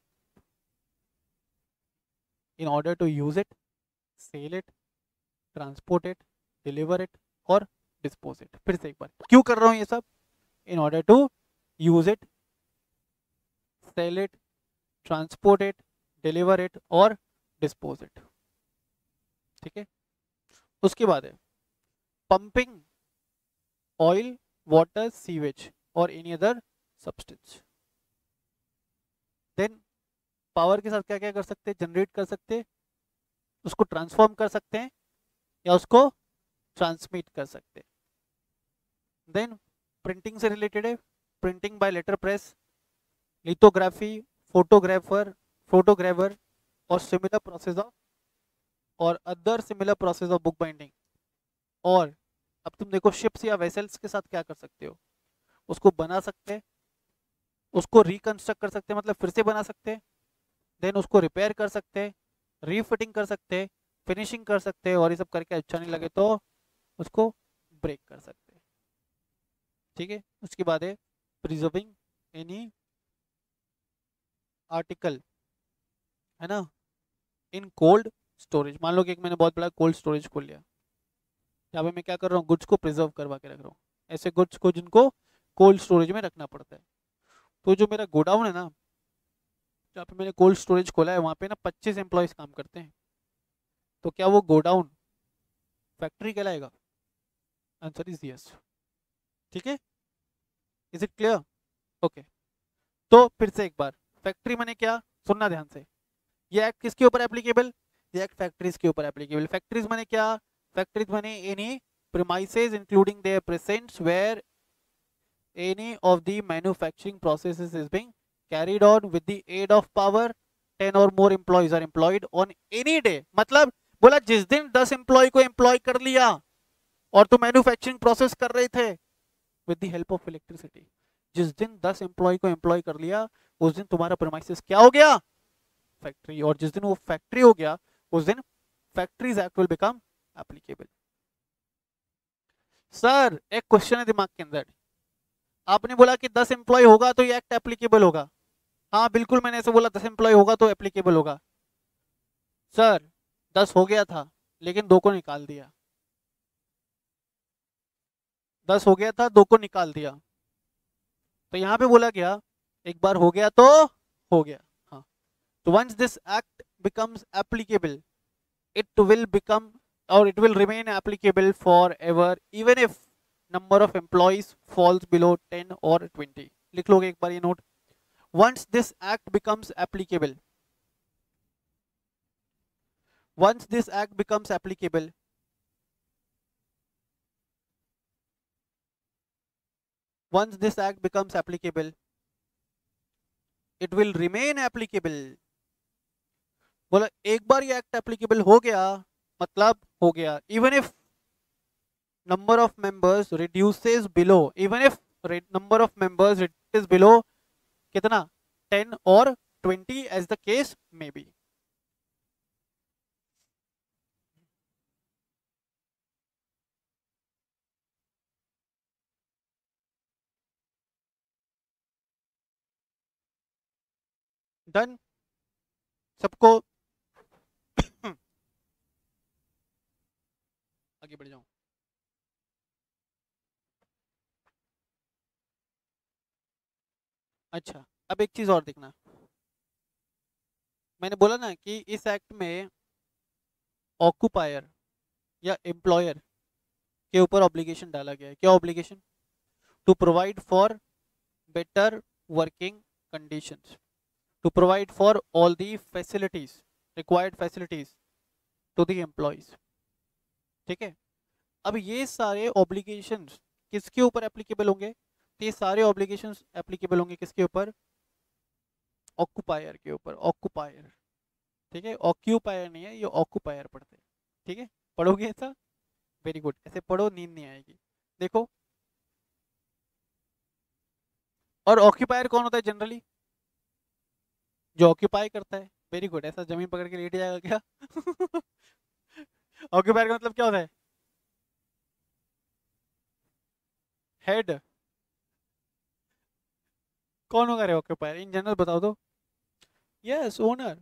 in order to use it, sell it, transport it, deliver it और डिस्पोज इट। फिर से एक बार, क्यों कर रहा हूँ ये सब, in order to use it, sell it, transport it, deliver it और डिस्पोज इट, ठीक है। उसके बाद है पंपिंग ऑयल, वाटर, सीवेज और any other substance. Then power के साथ क्या क्या कर सकते हैं, जनरेट कर सकते हैं, उसको ट्रांसफॉर्म कर सकते हैं या उसको ट्रांसमिट कर सकते हैं। देन प्रिंटिंग से रिलेटेड है, printing by letter press, lithography, photographer और सिमिलर प्रोसेस ऑफ और other similar process of book binding. और अब तुम देखो शिप्स या वेसल्स के साथ क्या कर सकते हो, उसको बना सकते हैं, उसको रिकंस्ट्रक्ट कर सकते हैं मतलब फिर से बना सकते हैं, देन उसको रिपेयर कर सकते हैं, रीफिटिंग कर सकते हैं, फिनिशिंग कर सकते हैं और ये सब करके अच्छा नहीं लगे तो उसको ब्रेक कर सकते हैं, ठीक है। उसके बाद है प्रिजर्विंग एनी आर्टिकल, है ना, इन कोल्ड स्टोरेज। मान लो कि एक मैंने बहुत बड़ा कोल्ड स्टोरेज खोल लिया, यहाँ पे मैं क्या कर रहा हूँ, गुड्स को प्रिजर्व करवा के रख रहा हूँ। ऐसे गुड्स को जिनको कोल्ड स्टोरेज में रखना पड़ता है। तो जो मेरा गोडाउन है ना, जहाँ पे मैंने कोल्ड स्टोरेज खोला है वहाँ पे ना 25 एम्प्लॉयज काम करते हैं, तो क्या वो गोडाउन फैक्ट्री कहलाएगा? Answer is yes. ठीक है, इज इट क्लियर? ओके, तो फिर से एक बार, फैक्ट्री माने क्या, सुनना ध्यान से। ये एक्ट किसके ऊपर एप्लीकेबल? ये एक्ट फैक्ट्रीज के ऊपर एप्लीकेबल। फैक्ट्रीज माने क्या? फैक्ट्रीज माने any premises including their presence where any of the manufacturing processes is being carried on with the aid of power, 10 or more employees are employed on any day। मतलब बोला जिस दिन 10 employ को employ कर लिया और तुम मैन्युफैक्चरिंग प्रोसेस कर रहे थे with the help of electricity, जिस दिन 10 एम्प्लॉय को एम्प्लॉय कर लिया उस दिन तुम्हारा प्रीमाइसेस क्या हो गया? फैक्ट्री। और जिस दिन वो फैक्ट्री हो गया उस दिन factories act will become applicable. Sir एक क्वेश्चन है दिमाग के अंदर, आपने बोला कि 10 एम्प्लॉय होगा तो ये एक्ट एप्लीकेबल होगा। हाँ बिल्कुल मैंने ऐसे बोला 10 एम्प्लॉय होगा तो एप्लीकेबल होगा। सर 10 हो गया था लेकिन 2 को निकाल दिया, 10 हो गया था 2 को निकाल दिया, तो यहाँ पे बोला गया एक बार हो गया तो हो गया। हाँ, तो once this act becomes applicable it will become or it will remain applicable forever even if number of employees falls below 10 or 20। लिख लोगे एक बार ये note, once this act becomes applicable, once this act becomes applicable, once this act becomes applicable it will remain applicable। बोला एक बार ये act applicable हो गया मतलब हो गया, even if number of members reduces below, even if number of members reduces below कितना 10 और 20 as the case may be. Done सबको? आगे बढ़ जाऊं? अच्छा, अब एक चीज और देखना, मैंने बोला ना कि इस एक्ट में ऑक्यूपायर या एम्प्लॉयर के ऊपर ऑब्लिगेशन डाला गया है। क्या obligation? To provide for better working conditions, to provide for all the facilities, required facilities to the employees। ठीक है, अब ये सारे obligations किसके ऊपर एप्लीकेबल होंगे? तो ये सारे obligations एप्लीकेबल होंगे किसके ऊपर? ऑक्यूपायर के ऊपर। ऑक्यूपायर, ठीक है, ऑक्यूपायर नहीं है, ये ऑक्यूपायर पढ़ते हैं। ठीक है, पढ़ोगे ऐसा? वेरी गुड, ऐसे पढ़ो नींद नहीं आएगी। देखो, और ऑक्यूपायर कौन होता है जनरली? जो ऑक्यूपाई करता है। वेरी गुड, ऐसा जमीन पकड़ के लेट जाएगा क्या? ऑक्यूपायर का मतलब क्या होता है? हेड। कौन होगा रे ऑक्यूपायर इन जनरल, बताओ तो। Yes, owner,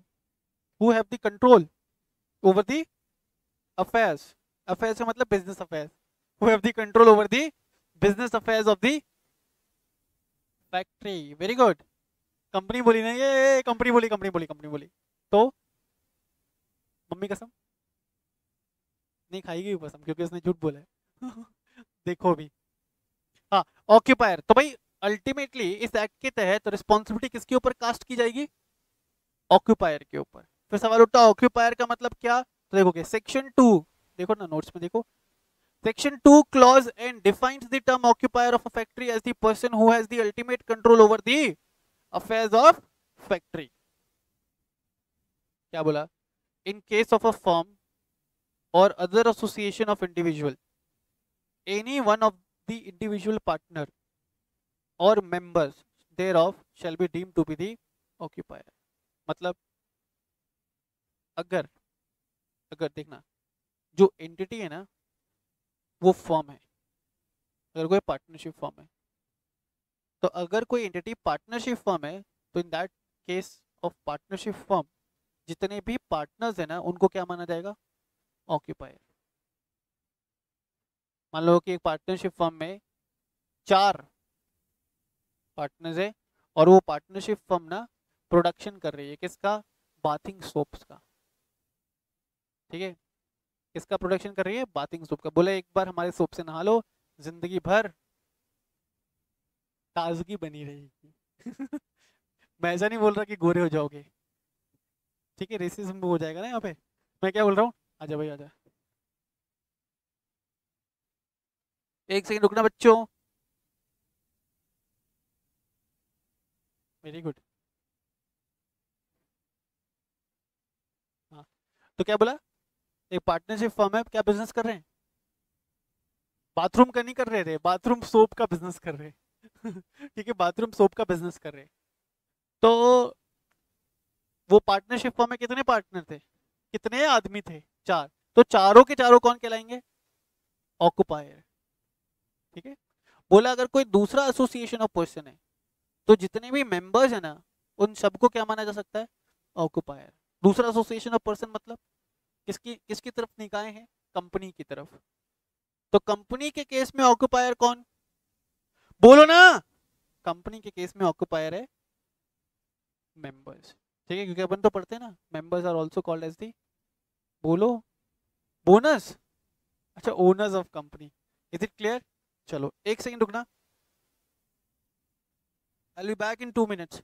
who have the control over the affairs. Affairs का मतलब business affairs. Who have the control over the business affairs of the factory. Very good, company बोली ना, ये कंपनी बोली, कंपनी बोली, company बोली। तो मम्मी कसम नहीं खाएगी वो कसम, क्योंकि उसने झूठ बोला है। देखो भी, हाँ ऑक्यूपायर। तो भाई अल्टीमेटली इस एक्ट के तहत रिस्पॉन्सिबिलिटी किसके ऊपर कास्ट की जाएगी? ऑक्यूपायर के ऊपर। फिर सवाल उठता ऑक्यूपायर का मतलब क्या? तो देखोगे सेक्शन 2, देखो ना नोट्स में देखो, section 2 clause N defines the term occupier of a factory as the person who has the ultimate control over the affairs of factory. क्या बोला? In case of a firm or other association of individual, any one of the individual partner or members thereof shall be deemed to be the occupier। मतलब अगर, अगर देखना, जो entity है ना वो फर्म है, अगर कोई पार्टनरशिप फर्म है, तो अगर कोई एंटिटी पार्टनरशिप फर्म है तो in that case of partnership firm जितने भी पार्टनर्स है ना उनको क्या माना जाएगा? ऑक्यूपायर। मान लो कि एक पार्टनरशिप फर्म में 4 पार्टनर्स है और वो पार्टनरशिप फर्म ना प्रोडक्शन कर रही है, किसका? बाथिंग सोप्स का। ठीक है, किसका प्रोडक्शन कर रही है? बाथिंग सोप का। बोले एक बार हमारे सोप से नहा लो, जिंदगी भर ताजगी बनी रहेगी। मैं ऐसा नहीं बोल रहा कि गोरे हो जाओगे, ठीक है, रेसिज्म हो जाएगा ना यहाँ पे। मैं क्या बोल रहा हूँ, आजा भाई आजा, एक सेकंड रुकना बच्चों। Very good. हाँ, तो क्या बोला, एक पार्टनरशिप फर्म है, क्या बिजनेस कर रहे हैं? बाथरूम का नहीं कर रहे थे, बाथरूम सोप का बिजनेस कर रहे हैं। ठीक है, बाथरूम सोप का बिजनेस कर रहे हैं। तो वो पार्टनरशिप फर्म में कितने पार्टनर थे, कितने आदमी थे? चार। तो चारों के चारों कौन कहलाएंगे? ऑक्युपायर। ठीक है, बोला अगर कोई दूसरा एसोसिएशन ऑफ पर्सन है, तो जितने भी मेंबर्स है ना, उन सबको क्या माना जा सकता है? ऑक्युपायर। दूसरा एसोसिएशन ऑफ पर्सन मतलब किसकी किसकी तरफ निकाय है? कंपनी की तरफ। तो कंपनी के केस में ऑक्युपायर कौन? बोलो ना। कंपनी के केस में ऑक्युपायर है मेंबर्स। ठीक है, क्योंकि अपन तो पढ़ते हैं ना, members are also called as the, बोलो, बोनस। अच्छा, owners of company. Is it clear? चलो एक सेकंड रुकना, I will be back in 2 minutes.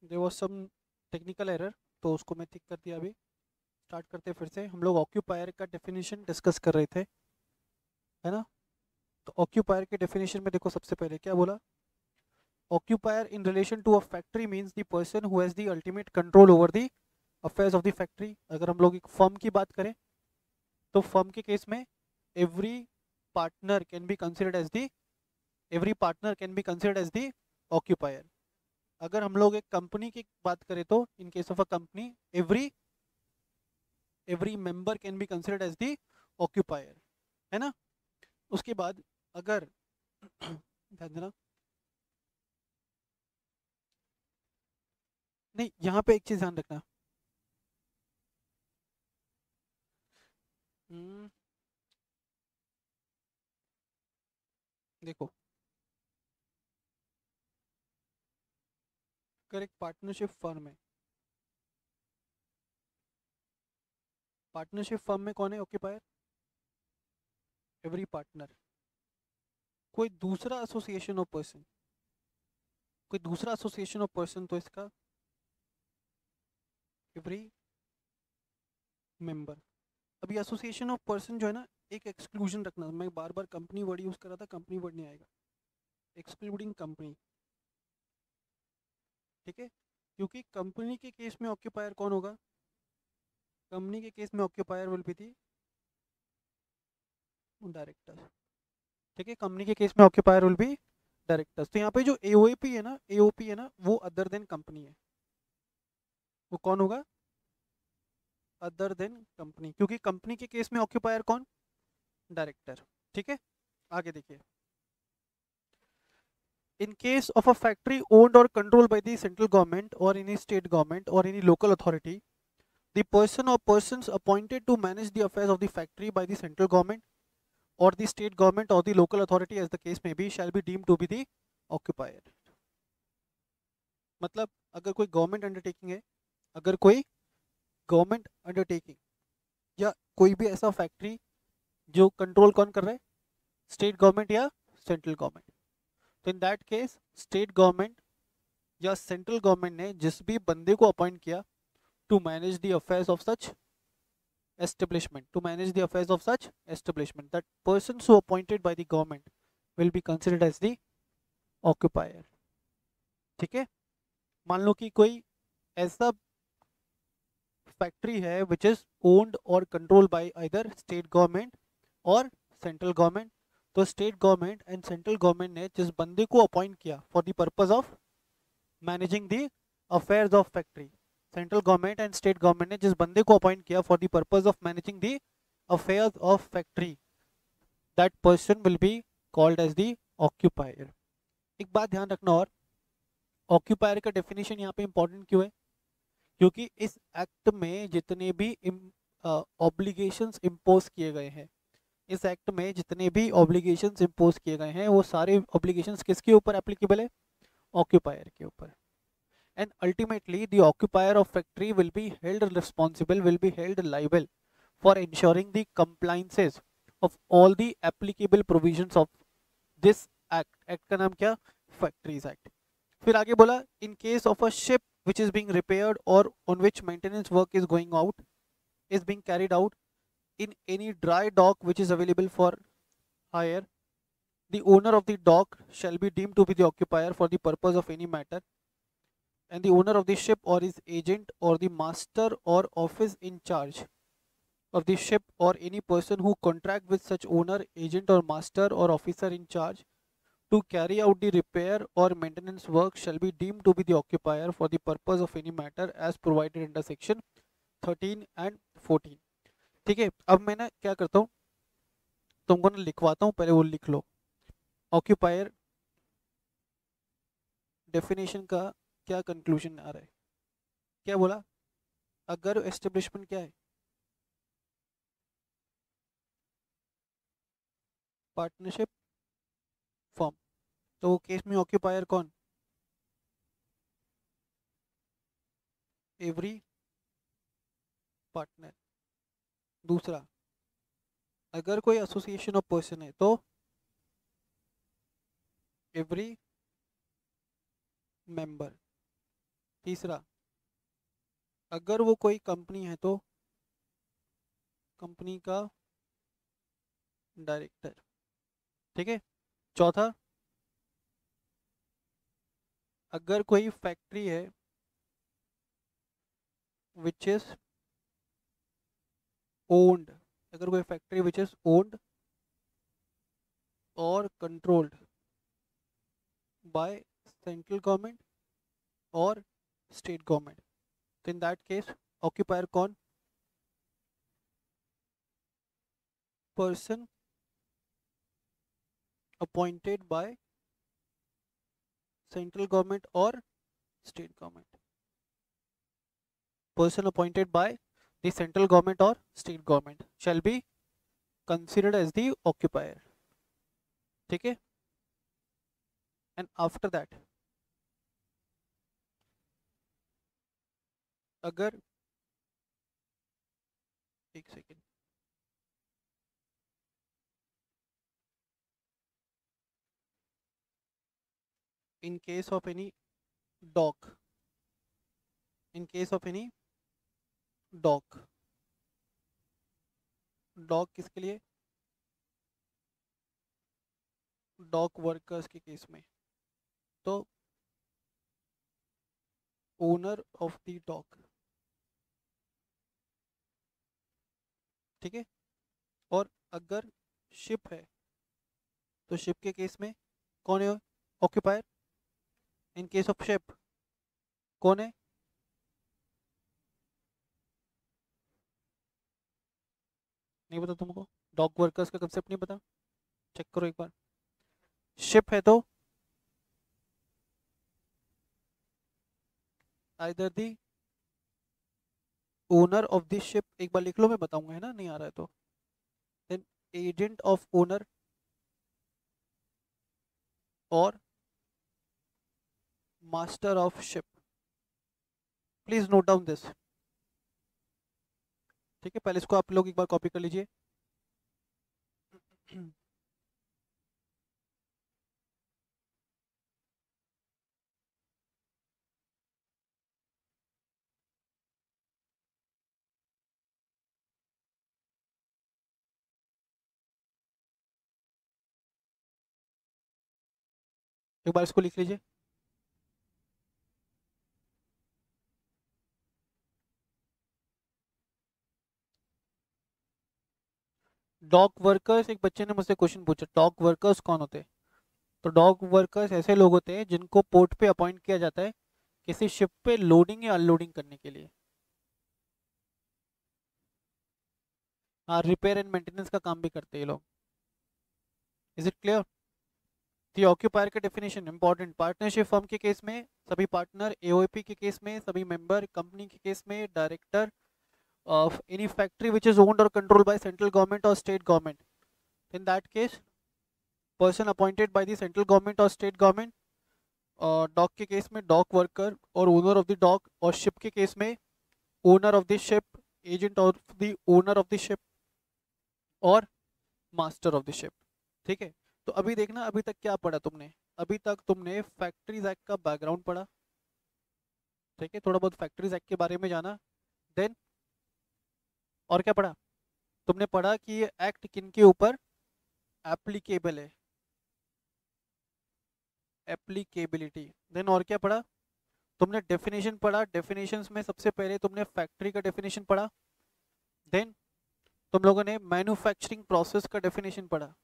There was some technical error, तो उसको मैं ठीक कर दिया। अभी स्टार्ट करते हैं फिर से। हम लोग ऑक्यूपायर का डेफिनेशन डिस्कस कर रहे थे, है ना? तो ऑक्यूपायर के डेफिनेशन में देखो, सबसे पहले क्या बोला, occupier in relation to a factory means the person who has the ultimate control over the affairs of the factory। अगर हम लोग एक फर्म की बात करें, तो फर्म के केस में every partner can be considered as the every partner can be considered as the occupier. अगर हम लोग एक कंपनी की बात करें, तो in case of a company every every member can be considered as the occupier, है ना? उसके बाद अगर ध्यान देना, नहीं यहाँ पे एक चीज ध्यान रखना। हम्म, देखो, अगर एक पार्टनरशिप फर्म है, पार्टनरशिप फर्म में कौन है ऑक्यूपायर? एवरी पार्टनर, कोई दूसरा एसोसिएशन ऑफ पर्सन, कोई दूसरा एसोसिएशन ऑफ पर्सन, तो इसका एवरी मेंबर। अभी एसोसिएशन ऑफ पर्सन जो है ना, एक एक्सक्लूजन रखना, मैं बार बार कंपनी वर्ड यूज कर रहा था, कंपनी वर्ड नहीं आएगा, एक्सक्लूडिंग कंपनी, ठीक है, क्योंकि कंपनी के केस में ऑक्यूपायर कौन होगा, कंपनी के केस में occupier will be the director, ठीक है, कंपनी के केस में ऑक्यूपायर विल बी डायरेक्टर्स। तो यहाँ पे जो एओपी है ना, एओपी है ना, वो अदर देन कंपनी है, वो कौन होगा, अदर देन कंपनी, क्योंकि कंपनी के केस में ऑक्यूपायर कौन, डायरेक्टर, ठीक है। आगे देखिए, in case of a factory owned or controlled by the central government or any state government or any local authority, the person or persons appointed to manage the affairs of the factory by the central government or the state government or the local authority as the case may be shall be deemed to be the occupier। मतलब अगर कोई government undertaking है, अगर कोई government undertaking या कोई भी ऐसा फैक्ट्री जो कंट्रोल कौन कर रहा है, स्टेट गवर्नमेंट या सेंट्रल गवर्नमेंट, तो in that case state government या सेंट्रल गवर्नमेंट ने जिस भी बंदे को अपॉइंट किया to manage the affairs of such establishment, to manage the affairs of such establishment, that persons who appointed by the government will be considered as the occupier, ठीक है। मान लो कि कोई ऐसा फैक्ट्री है विच इज ओन्ड और control by either state government और central government, तो state government and central government ने जिस बंदे को अपॉइंट किया for the purpose of managing the affairs of factory, central government and state government ने जिस बंदे को अपॉइंट किया for the purpose of managing the affairs of factory, that person will be called as the occupier. एक बात ध्यान रखना, और ऑक्यूपायर का डेफिनेशन यहाँ पे इंपॉर्टेंट क्यों है, क्योंकि इस एक्ट में जितने भी ऑब्लिगेशंस इम्पोज किए गए हैं, इस एक्ट में जितने भी ऑब्लिगेशंस इम्पोज किए गए हैं वो सारे ऑब्लिगेशंस किसके ऊपर एप्लीकेबल है, ऑक्यूपायर के ऊपर। And ultimately the occupier of factory will be held responsible, will be held liable for ensuring the compliances of all the applicable provisions of this act का नाम क्या, फैक्ट्रीज एक्ट। फिर आगे बोला, in case of a ship which is being repaired or on which maintenance work is going out, is being carried out in any dry dock which is available for hire, the owner of the dock shall be deemed to be the occupier for the purpose of any matter, and the owner of the ship or his agent or the master or office in charge of the ship or any person who contract with such owner, agent or master or officer in charge to carry out the repair or maintenance work shall be deemed to be the occupier for the purpose of any matter as provided under section 13 and 14। ठीक है, अब मैं ना क्या करता हूँ, तुमको ना लिखवाता हूँ, पहले वो लिख लो। ऑक्यूपायर डेफिनेशन का क्या कंक्लूजन आ रहा है, क्या बोला, अगर एस्टेब्लिशमेंट क्या है, पार्टनरशिप फॉर्म, तो वो केस में ऑक्यूपायर कौन, एवरी पार्टनर। दूसरा, अगर कोई एसोसिएशन ऑफ पर्सन है तो एवरी मेंबर। तीसरा, अगर वो कोई कंपनी है तो कंपनी का डायरेक्टर, ठीक है। चौथा, अगर कोई फैक्ट्री है विच इज ओन्ड, अगर कोई फैक्ट्री विच इज ओन्ड और कंट्रोल्ड बाय सेंट्रल गवर्नमेंट और स्टेट गवर्नमेंट, तो इन दैट केस ऑक्यूपायर कौन, person appointed by central government और state government, person appointed by the central government or state government shall be considered as the occupier, ठीक है। and after that अगर, एक second, in case of any dog, in case of any dog, dog किसके लिए, dog workers के case में, तो owner of the dog, ठीक है। और अगर शिप है तो शिप के केस में कौन है occupier, in case of ship कौन है, नहीं पता तुमको, डॉग वर्कर्स का कंसेप्ट नहीं पता, चेक करो एक बार। शिप है तो either the owner of the ship, एक बार लिख लो मैं बताऊंगा, है ना, नहीं आ रहा है तो, देन एजेंट ऑफ ओनर और master of ship. Please note down this, ठीक है। पहले इसको आप लोग एक बार कॉपी कर लीजिए। एक बार इसको लिख लीजिए। डॉग वर्कर्स, एक बच्चे ने मुझसे क्वेश्चन पूछा डॉग वर्कर्स कौन होते हैं, तो डॉग वर्कर्स ऐसे लोग होते हैं जिनको पोर्ट पे अपॉइंट किया जाता है किसी शिप पे लोडिंग या अनलोडिंग करने के लिए। हाँ, रिपेयर एंड मेंटेनेंस का काम भी करते हैं ये लोग। Is it clear? The occupier का डेफिनेशन इंपॉर्टेंट, पार्टनरशिप फर्म के केस में सभी पार्टनर, एओपी के केस में सभी मेंबर, कंपनी के केस में director of any factory which is owned और कंट्रोल्ड बाय सेंट्रल गवर्नमेंट और state government, in that case person appointed by the central government और स्टेट गवर्नमेंट। डॉग के case में डॉग वर्कर और owner of the dog, और ship के case में owner of the ship, agent of the owner of the ship और master of the ship, ठीक है। तो अभी देखना अभी तक क्या पढ़ा तुमने, अभी तक तुमने फैक्ट्रीज एक्ट का बैकग्राउंड पढ़ा, ठीक है, थोड़ा बहुत फैक्ट्रीज एक्ट के बारे में जाना। देन और क्या पढ़ा, तुमने पढ़ा कि ये एक्ट किन के ऊपर एप्लीकेबल है, एप्लीकेबिलिटी। देन और क्या पढ़ा, तुमने डेफिनेशन पढ़ा, डेफिनेशंस में सबसे पहले तुमने फैक्ट्री का डेफिनेशन पढ़ा। देन तुम लोगों ने मैन्युफैक्चरिंग प्रोसेस का डेफिनेशन पढ़ा,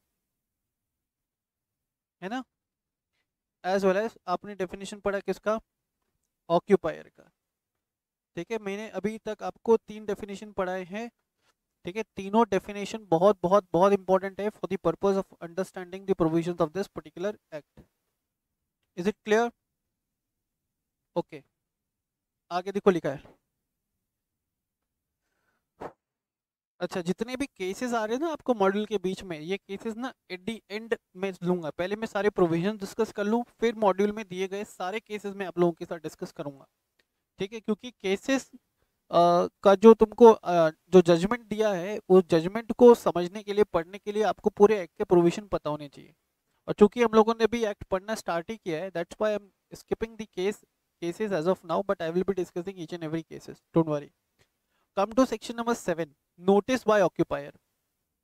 है ना, एज वेल एज आपने डेफिनेशन पढ़ा किसका, ऑक्यूपायर का, ठीक है। मैंने अभी तक आपको 3 डेफिनेशन पढ़ाए हैं, ठीक है। तीनों डेफिनेशन बहुत बहुत बहुत इंपॉर्टेंट है for the purpose of understanding the provisions of this particular act. Is it clear? Okay, आगे देखो लिखा है। अच्छा, जितने भी केसेस आ रहे हैं ना आपको मॉड्यूल के बीच में, ये केसेस ना एट दी एंड में लूंगा, पहले मैं सारे प्रोविजन डिस्कस कर लूँ, फिर मॉड्यूल में दिए गए सारे केसेस मैं आप लोगों के साथ डिस्कस करूंगा, ठीक है। क्योंकि केसेस का जो तुमको जो जजमेंट दिया है उस जजमेंट को समझने के लिए, पढ़ने के लिए आपको पूरे एक्ट के प्रोविजन पता होने चाहिए। और चूंकि हम लोगों ने भी एक्ट पढ़ना स्टार्ट ही किया है, that's why I am skipping the cases as of now, but I will be discussing each and every cases, don't worry. Come to section number 7, notice by occupier.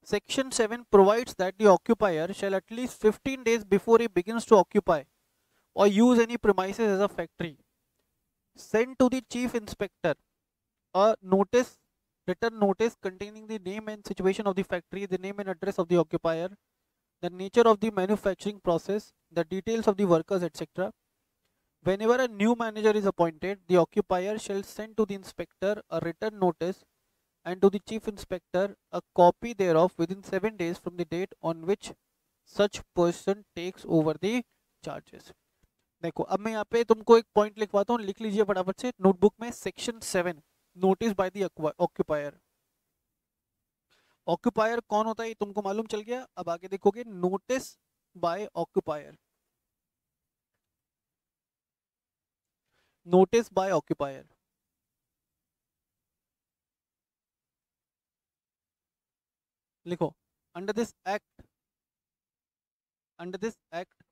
Section 7 provides that the occupier shall at least 15 days before he begins to occupy or use any premises as a factory send to the chief inspector a notice, written notice containing the name and situation of the factory, the name and address of the occupier, the nature of the manufacturing process, the details of the workers, etc. Whenever a new manager is appointed, the occupier shall send to the inspector a written notice and to the chief inspector a copy thereof within 7 days from the date on which such person takes over the charges. देखो अब मैं यहाँ पे तुमको एक point लिखवाता हूँ, लिख लीजिए फटाफट से नोटबुक में। Section 7, notice by the occupier. Occupier कौन होता है ये तुमको मालूम चल गया, अब आगे देखोगे notice by occupier, notice by occupier लिखो। Under this act, under this act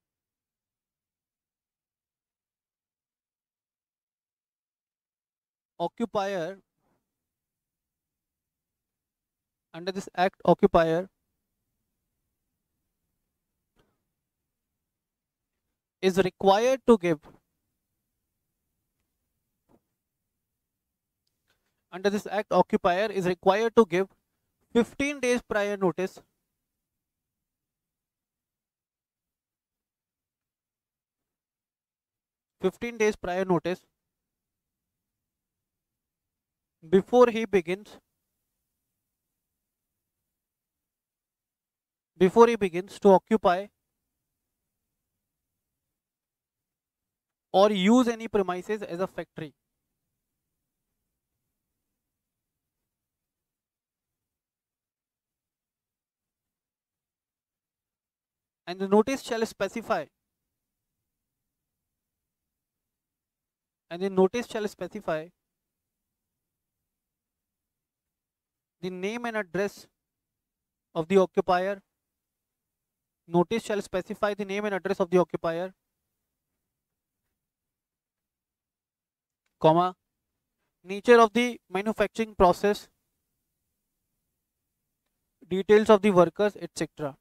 occupier, under this act, occupier is required to give, under this act, occupier is required to give 15 days prior notice, 15 days prior notice before he begins to occupy or use any premises as a factory. And the notice shall specify, the name and address of the occupier. Notice shall specify the name and address of the occupier, comma, nature of the manufacturing process, details of the workers, etc.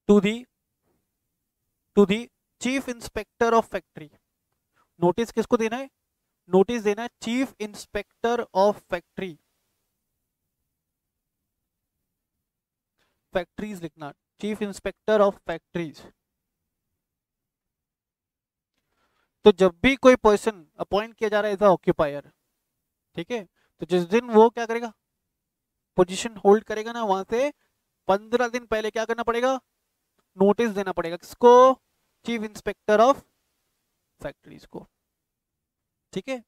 to the chief inspector of factory. Notice किसको देना है? Notice देना है chief inspector of factory, factories लिखना, chief inspector of factories. तो जब भी कोई पर्सन अपॉइंट किया जा रहा है एज अ ऑक्यूपायर, ठीक है, तो जिस दिन वो क्या करेगा, पोजीशन होल्ड करेगा ना, वहां से 15 दिन पहले क्या करना पड़ेगा, नोटिस देना पड़ेगा. किसको? चीफ इंस्पेक्टर ऑफ फैक्ट्रीज को. ठीक है.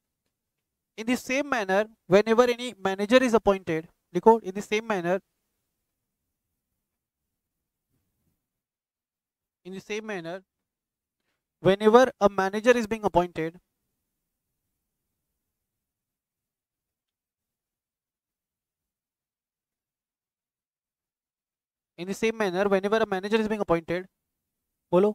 In the same manner whenever any manager is appointed, लिखो, in the same manner, in the same manner whenever a manager is being appointed, in the same manner whenever a manager is being appointed, बोलो,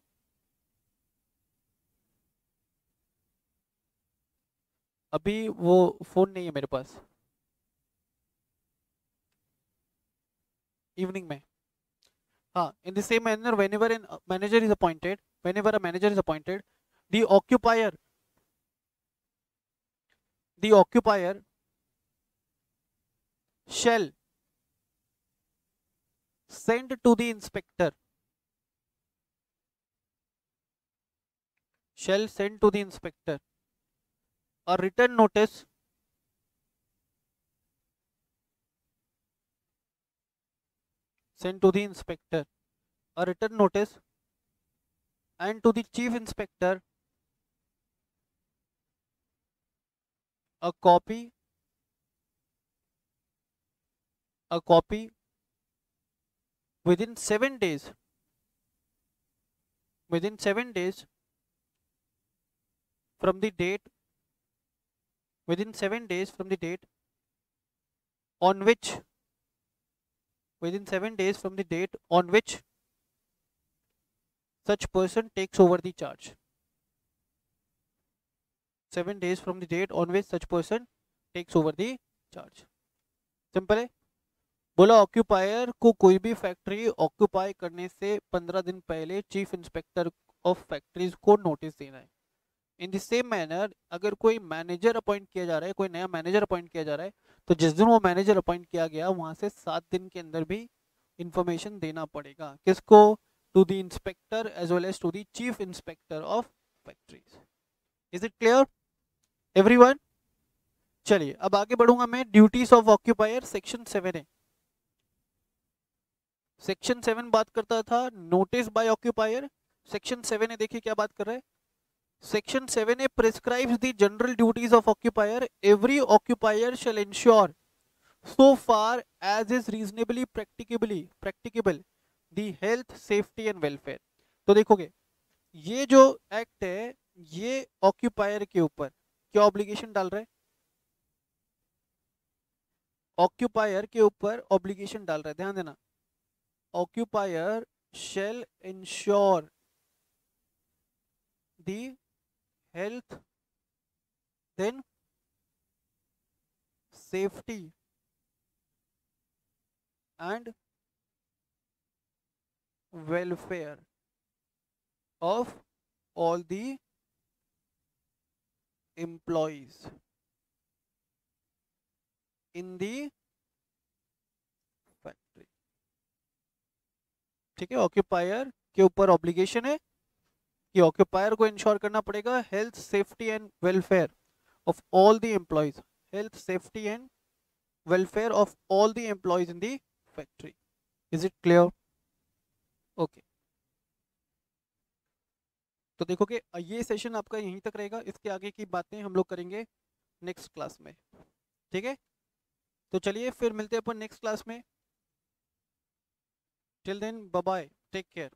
अभी वो phone नहीं है मेरे पास, evening में. हाँ, in the same manner whenever a manager is appointed, the occupier shall send to the inspector, a written notice and to the chief inspector a copy within 7 days from the date on which such person takes over the charge. 7 days from the date on which such person takes over the charge. Simple है. बोला occupier को कोई भी factory occupy करने से 15 दिन पहले chief inspector of factories को नोटिस देना है. इन द सेम मैनर अगर कोई मैनेजर अपॉइंट किया जा रहा है, कोई नया मैनेजर अपॉइंट किया जा रहा है, तो जिस दिन वो मैनेजर अपॉइंट किया गया वहां से 7 दिन के अंदर भी इंफॉर्मेशन देना पड़ेगा. किसको? To the inspector as well as to the chief inspector of factories. Is it clear everyone? चलिए अब आगे बढ़ूंगा मैं. ड्यूटीज ऑफ ऑक्यूपायर सेक्शन 7 है. सेक्शन 7 बात करता था नोटिस बाय ऑक्यूपायर. सेक्शन 7 है, देखिए क्या बात कर रहा है. Section 7 prescribes the general duties of occupier. Every occupier shall ensure, so far as is reasonably practicable, the health, safety and welfare. तो देखोगे ये जो एक्ट है ये ऑक्यूपायर के ऊपर क्या ऑब्लिगेशन डाल रहा है? ऑक्यूपायर के ऊपर ऑब्लिगेशन डाल रहा है. ध्यान देना, occupier shall ensure the health, then safety and welfare of all the employees in the factory. ठीक है, ऑक्यूपायर के ऊपर ऑब्लिगेशन है कि ऑक्यूपायर को इंश्योर करना पड़ेगा health safety and welfare of all the employees, health safety and welfare of all the employees in the factory. Is it clear? Okay, तो देखोगे ये सेशन आपका यहीं तक रहेगा, इसके आगे की बातें हम लोग करेंगे नेक्स्ट क्लास में। ठीक है, तो चलिए फिर मिलते हैं अपन नेक्स्ट क्लास में। Till then bye bye, take care.